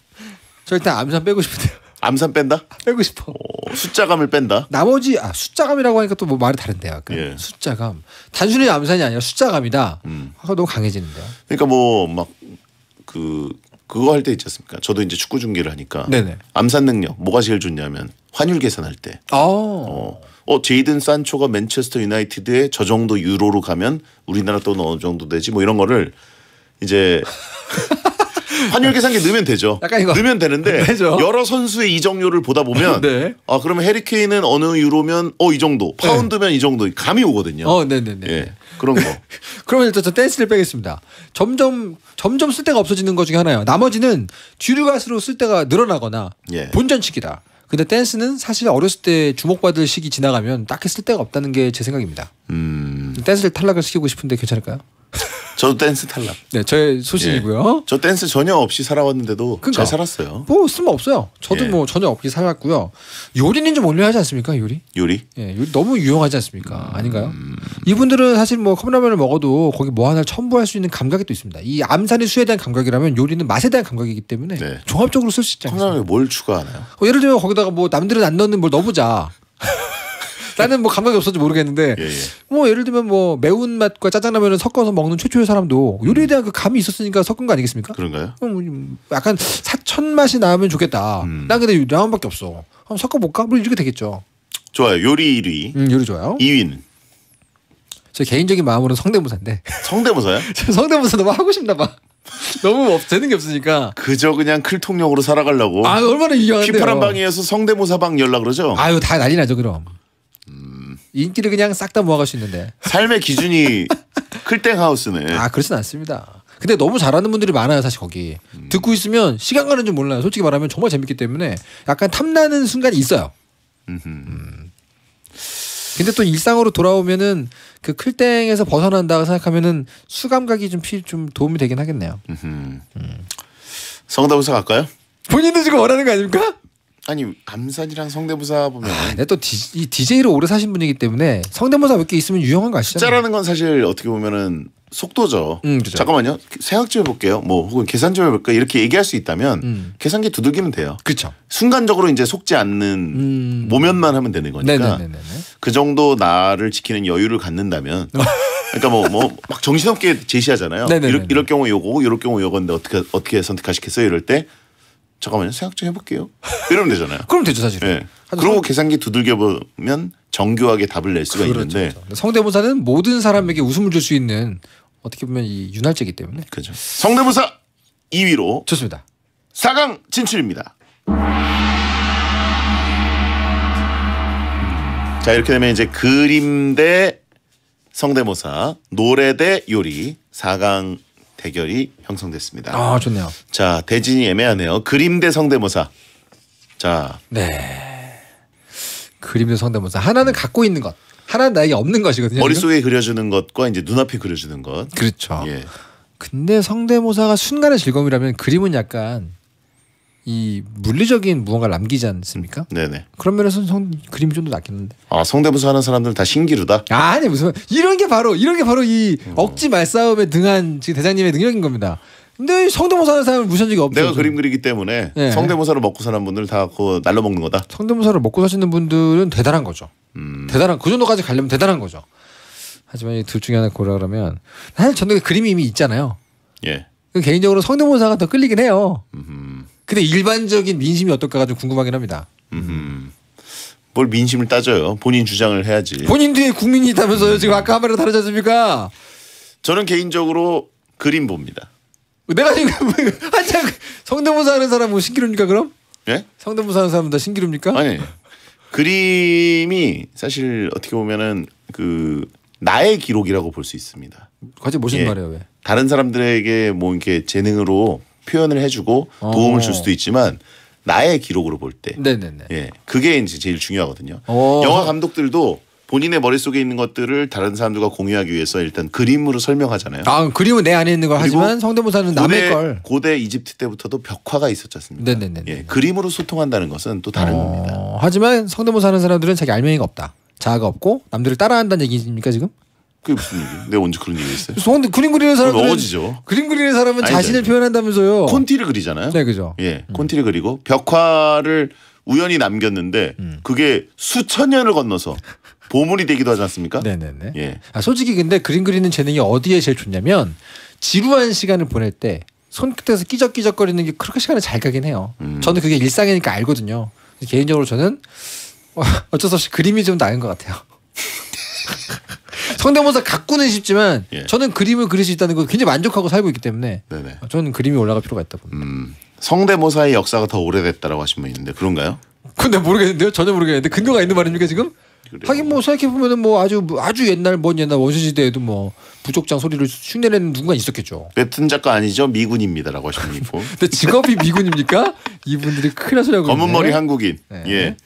저 일단 암산 빼고 싶은데요. 암산 뺀다? 빼고 싶어. 숫자감을 뺀다? 나머지 숫자감이라고 하니까 또 뭐 말이 다른데요. 약간. 예. 숫자감. 단순히 암산이 아니라 숫자감이다. 너무 강해지는데요. 그러니까 뭐 막 그거 할 때 있지 않습니까? 저도 이제 축구 중계를 하니까 네네. 암산 능력 뭐가 제일 좋냐면 환율 계산할 때. 제이든 산초가 맨체스터 유나이티드에 저 정도 유로로 가면 우리나라 돈은 어느 정도 되지? 뭐 이런 거를 이제 환율 계산기 넣으면 되죠. 약간 이거 넣으면 되는데 되죠. 여러 선수의 이적료를 보다 보면 네. 그러면 해리케인은 어느 유로면 이 정도, 파운드면 이 정도 감이 오거든요. 네네네. 예, 그런 거. 그러면 일단 저 댄스를 빼겠습니다. 점점 쓸 데가 없어지는 것 중에 하나예요. 나머지는 뒤로 갈수록 쓸 데가 늘어나거나 예. 본전치기다. 근데 댄스는 사실 어렸을 때 주목받을 시기 지나가면 딱히 쓸 데가 없다는 게 제 생각입니다. 댄스를 탈락을 시키고 싶은데 괜찮을까요? 저도 댄스 탈락. 네, 저의 소신이고요. 저 댄스 전혀 없이 살아왔는데도 그러니까. 잘 살았어요. 뭐 쓸모 없어요. 저도 예. 뭐 전혀 없이 살았고요. 요리는 좀 올려야 하지 않습니까? 요리? 요리? 예, 요리 너무 유용하지 않습니까? 아닌가요? 이분들은 사실 뭐 컵라면을 먹어도 거기 뭐 하나를 첨부할 수 있는 감각이 또 있습니다. 이 암산의 수에 대한 감각이라면 요리는 맛에 대한 감각이기 때문에 네. 종합적으로 쓸 수 있지 않습니까? 컵라면에 뭘 추가하나요? 예를 들면 거기다가 뭐 남들은 안 넣는 뭘 넣어보자. 나는 뭐 감각이 없어서 모르겠는데 예. 뭐 예를 들면 뭐 매운맛과 짜장라면을 섞어서 먹는 최초의 사람도 요리에 대한 그 감이 있었으니까 섞은 거 아니겠습니까? 그런가요? 약간 사천 맛이 나면 좋겠다. 난 근데 라면밖에 없어. 한번 섞어볼까? 뭐 이렇게 되겠죠. 좋아요. 요리 1위. 요리 좋아요. 2위는 제 개인적인 마음으로는 성대모사인데 성대모사요? 성대모사 너무 하고 싶나 봐. 너무 되는 게 없으니까. 그저 그냥 클통용으로 살아가려고. 아 얼마나 유용한데요. 휘파람 방에서 성대모사 방 열라 그러죠? 아유 다 난리 나죠 그럼. 인기를 그냥 싹 다 모아갈 수 있는데. 삶의 기준이 클땡 하우스네. 아 그렇진 않습니다. 근데 너무 잘하는 분들이 많아요 사실 거기. 듣고 있으면 시간 가는 줄 몰라요. 솔직히 말하면 정말 재밌기 때문에 약간 탐나는 순간이 있어요. 근데 또 일상으로 돌아오면은 그 클땡에서 벗어난다고 생각하면은 수감각이 좀 도움이 되긴 하겠네요. 성대모사 갈까요? 본인도 지금 원하는 거 아닙니까? 아니 암산이랑 성대모사 보면 근데 또 이 DJ로 오래 사신 분이기 때문에 성대모사 몇 개 있으면 유용한 거 아시잖아요. 숫자라는 건 사실 어떻게 보면은 속도죠. 그렇죠. 잠깐만요. 생각 좀 해볼게요. 뭐 혹은 계산 좀 해볼까 이렇게 얘기할 수 있다면 계산기 두들기면 돼요. 그렇죠. 순간적으로 이제 속지 않는 모면만 하면 되는 거니까 네네네네. 그 정도 나를 지키는 여유를 갖는다면 그러니까 뭐 막 정신없게 제시하잖아요. 네네네네. 이럴 경우 요거고 이럴 경우 요건데 어떻게 선택하시겠어요? 이럴 때 잠깐만요. 생각 좀 해볼게요. 이러면 되잖아요. 그럼 되죠 사실은. 네. 그러고 계산기 두들겨 보면 정교하게 답을 낼 수가 있는데 그렇죠. 성대모사는 모든 사람에게 웃음을 줄 수 있는 어떻게 보면 이 윤활제이기 때문에. 그죠. 성대모사 2위로 좋습니다. 4강 진출입니다. 자 이렇게 되면 이제 그림 대 성대모사, 노래 대 요리 4강 대결이 형성됐습니다. 아 좋네요. 자 대진이 애매하네요. 그림 대 성대모사. 자 네. 그림 대 성대모사 하나는 갖고 있는 것, 하나는 나에게 없는 것이거든요. 머릿속에 그려주는 것과 이제 눈앞에 그려주는 것. 그렇죠. 예. 근데 성대모사가 순간의 즐거움이라면 그림은 약간 이 물리적인 무언가를 남기지 않습니까? 네네. 그런 면에서는 그림이 좀 더 낫긴 한데. 아 성대모사 하는 사람들 다 신기루다. 아니 무슨 이런 게 바로 이 억지 말싸움에 등한 지금 대장님의 능력인 겁니다. 근데 성대모사 하는 사람을 무시한 적이 없죠. 내가 저는. 그림 그리기 때문에 네. 성대모사로 먹고 사는 분들 다 그거 날로 먹는 거다. 성대모사를 먹고 사시는 분들은 대단한 거죠. 대단한 그 정도까지 가려면 대단한 거죠. 하지만 이 둘 중에 하나 고르라 그러면 사실 저는 그림이 이미 있잖아요. 예. 개인적으로 성대모사가 더 끌리긴 해요. 근데 일반적인 민심이 어떨까가 좀 궁금하긴 합니다. 뭘 민심을 따져요. 본인 주장을 해야지. 본인 뒤에 국민이 있다면서요. 지금 아까 한 말로 다르지 않습니까? 저는 개인적으로 그림 봅니다. 내가 지금 한창 성대모사 하는 사람 뭐 신기루입니까 그럼? 예? 성대모사 하는 사람 다 신기루입니까? 아니 그림이 사실 어떻게 보면은 그 나의 기록이라고 볼 수 있습니다. 과연 무슨 예. 말이에요 왜? 다른 사람들에게 뭐 이렇게 재능으로 표현을 해주고 도움을 줄 수도 있지만 나의 기록으로 볼 때, 네네네. 예, 그게 이제 제일 중요하거든요. 오. 영화 감독들도 본인의 머릿속에 있는 것들을 다른 사람들과 공유하기 위해서 일단 그림으로 설명하잖아요. 아 그림은 내 안에 있는 걸 그리고 하지만 성대모사는 남의 걸. 고대 이집트 때부터도 벽화가 있었지 않습니까? 네네네. 예, 그림으로 소통한다는 것은 또 다른 겁니다. 하지만 성대모사 하는 사람들은 자기 알맹이가 없다. 자아가 없고 남들을 따라한다는 얘기입니까 지금? 그게 무슨 얘기? 내가 언제 그런 얘기 했어요? 그림 그리는 사람들은 어거지죠. 그림 그리는 사람은 아니죠, 자신을 아니죠. 표현한다면서요. 콘티를 그리잖아요. 네 그죠. 예, 콘티를 그리고 벽화를 우연히 남겼는데 그게 수천 년을 건너서 보물이 되기도 하지 않습니까? 네네네. 예. 아, 솔직히 근데 그림 그리는 재능이 어디에 제일 좋냐면 지루한 시간을 보낼 때 손끝에서 끼적끼적거리는 게 그렇게 시간을 잘 가긴 해요. 저는 그게 일상이니까 알거든요. 개인적으로 저는 어쩔 수 없이 그림이 좀 나은 것 같아요. 성대모사 갖고는 쉽지만 예. 저는 그림을 그릴 수 있다는 거 굉장히 만족하고 살고 있기 때문에 네네. 저는 그림이 올라갈 필요가 있다 봅니다. 성대모사의 역사가 더 오래됐다라고 하신 분 있는데 그런가요? 근데 모르겠는데요. 전혀 모르겠는데 근거가 있는 말입니까 지금? 그래요. 하긴 뭐 생각해 보면은 뭐 아주 옛날 먼 옛날 원시 시대에도 뭐 부족장 소리를 흉내내는 누군가 있었겠죠. 웹툰 작가 아니죠? 미군입니다라고 하신 분 있고 근데 직업이 미군입니까? 이분들이 큰일 날 소리 하고 검은 있네. 머리 한국인. 네. 예.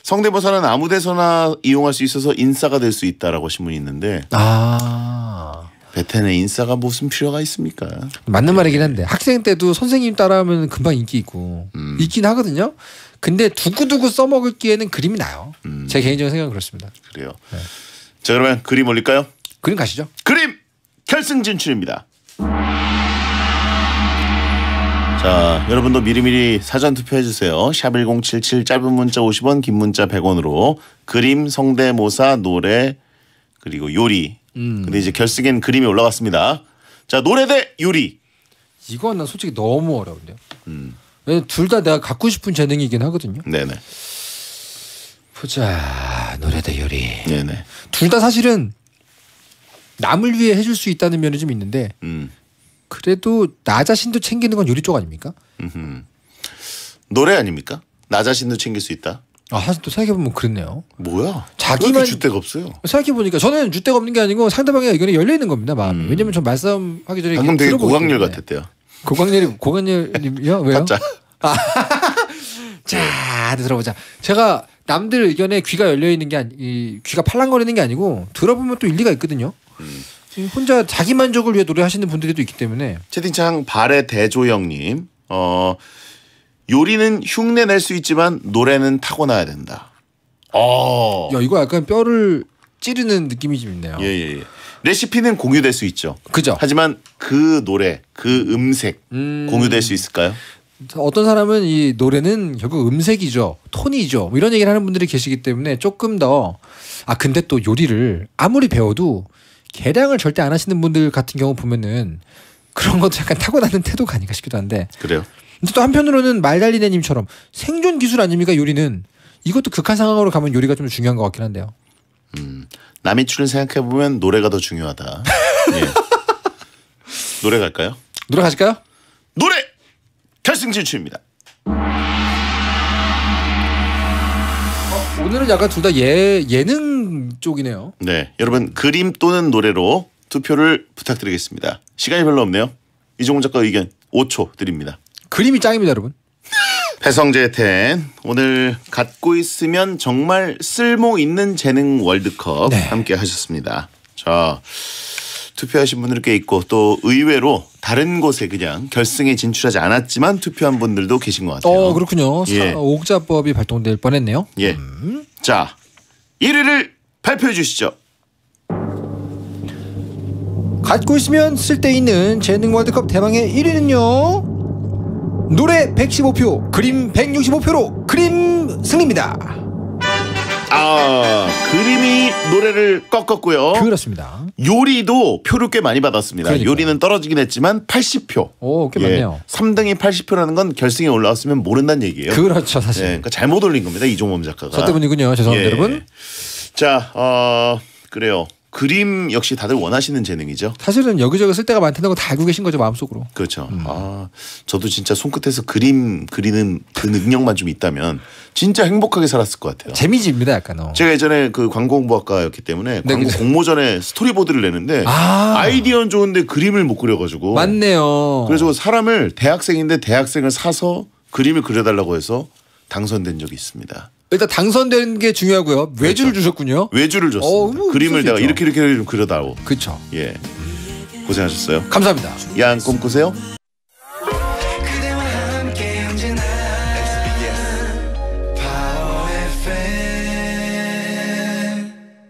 성대모사는 아무데서나 이용할 수 있어서 인싸가 될 수 있다라고 하신 분이 있는데 아 베텐의 인싸가 무슨 필요가 있습니까? 맞는 말이긴 한데 학생 때도 선생님 따라하면 금방 인기 있고 있긴 하거든요. 근데 두고두고 써먹을기에는 그림이 나요. 제 개인적인 생각은 그렇습니다. 그래요. 네. 자 그러면 그림 올릴까요? 그림 가시죠. 그림 결승 진출입니다. 자 여러분도 미리미리 사전 투표해주세요. 샵1077 짧은 문자 50원 긴 문자 100원으로 그림 성대모사 노래 그리고 요리 근데 이제 결승엔 그림이 올라갔습니다. 자 노래 대 요리. 이거는 솔직히 너무 어려운데요. 둘 다 내가 갖고 싶은 재능이긴 하거든요. 네네. 보자. 노래 대 요리. 네네. 둘 다 사실은 남을 위해 해줄 수 있다는 면이 좀 있는데 그래도 나 자신도 챙기는 건 요리 쪽 아닙니까? 노래 아닙니까? 나 자신도 챙길 수 있다. 아 사실 또 생각해보면 그렇네요. 뭐야? 자기만- 왜 주대가 없어요? 생각해보니까 저는 줏대가 없는 게 아니고 상대방의 의견에 열려있는 겁니다. 마음이. 왜냐면 전 말싸움하기 전에 방금 되게 들어보기 고강렬 때문에. 같았대요. 고강렬님이요? 왜요? 가짜. 자, 들어보자. 제가 남들 의견에 귀가 열려 있는 게 아니, 귀가 팔랑거리는 게 아니고 들어보면 또 일리가 있거든요. 혼자 자기 만족을 위해 노래하시는 분들이 또 있기 때문에 채팅창 발의 대조영님. 요리는 흉내 낼 수 있지만 노래는 타고나야 된다. 야 이거 약간 뼈를 찌르는 느낌이 좀 있네요. 예. 레시피는 공유될 수 있죠. 그죠? 하지만 그 노래, 그 음색 공유될 수 있을까요? 어떤 사람은 이 노래는 결국 음색이죠, 톤이죠, 뭐 이런 얘기를 하는 분들이 계시기 때문에 조금 더 근데 또 요리를 아무리 배워도 계량을 절대 안 하시는 분들 같은 경우 보면은 그런 것도 약간 타고나는 태도가 아닌가 싶기도 한데. 그래요. 근데 또 한편으로는 말달리네님처럼 생존 기술 아닙니까 요리는. 이것도 극한 상황으로 가면 요리가 좀 중요한 것 같긴 한데요. 남이출을 생각해 보면 노래가 더 중요하다. 예. 노래 갈까요? 노래 가실까요? 노래 결승 진출입니다. 오늘은 약간 둘 다 예능 쪽이네요. 네, 여러분 그림 또는 노래로 투표를 부탁드리겠습니다. 시간이 별로 없네요. 이종훈 작가 의견 5초 드립니다. 그림이 짱입니다, 여러분. 배성재 텐 오늘 갖고 있으면 정말 쓸모 있는 재능 월드컵 네. 함께 하셨습니다. 자 투표하신 분들 꽤 있고 또 의외로 다른 곳에 그냥 결승에 진출하지 않았지만 투표한 분들도 계신 것 같아요. 그렇군요. 예. 옥자법이 발동될 뻔했네요. 예. 자 1위를 발표해 주시죠. 갖고 있으면 쓸데있는 재능 월드컵 대망의 1위는요. 노래 115표, 그림 165표로 그림 승리입니다. 그림이 노래를 꺾었고요. 그렇습니다. 요리도 표를 꽤 많이 받았습니다. 그러니까요. 요리는 떨어지긴 했지만 80표. 꽤 많네요. 3등이 80표라는 건 결승에 올라왔으면 모른다는 얘기예요. 그렇죠, 사실. 예, 그러니까 잘못 올린 겁니다. 이종범 작가가. 저 때문이군요. 죄송합니다, 예. 여러분. 자, 그래요. 그림 역시 다들 원하시는 재능이죠. 사실은 여기저기 쓸 데가 많다는 거 다 알고 계신 거죠, 마음속으로. 그렇죠. 저도 진짜 손끝에서 그림 그리는 그 능력만 좀 있다면 진짜 행복하게 살았을 것 같아요. 재미집니다, 약간. 제가 예전에 그 광고홍보학과였기 때문에 네, 광고 그죠. 공모전에 스토리보드를 내는데 아이디어는 좋은데 그림을 못 그려가지고 맞네요. 그래서 사람을 대학생인데 대학생을 사서 그림을 그려달라고 해서 당선된 적이 있습니다. 일단 당선된 게 중요하고요. 외주를 주셨군요. 외주를 줬습니다. 뭐 그림을 내가 있죠. 이렇게 좀 그려다오. 그렇죠. 예, 고생하셨어요. 감사합니다. 야한 꿈 꾸세요.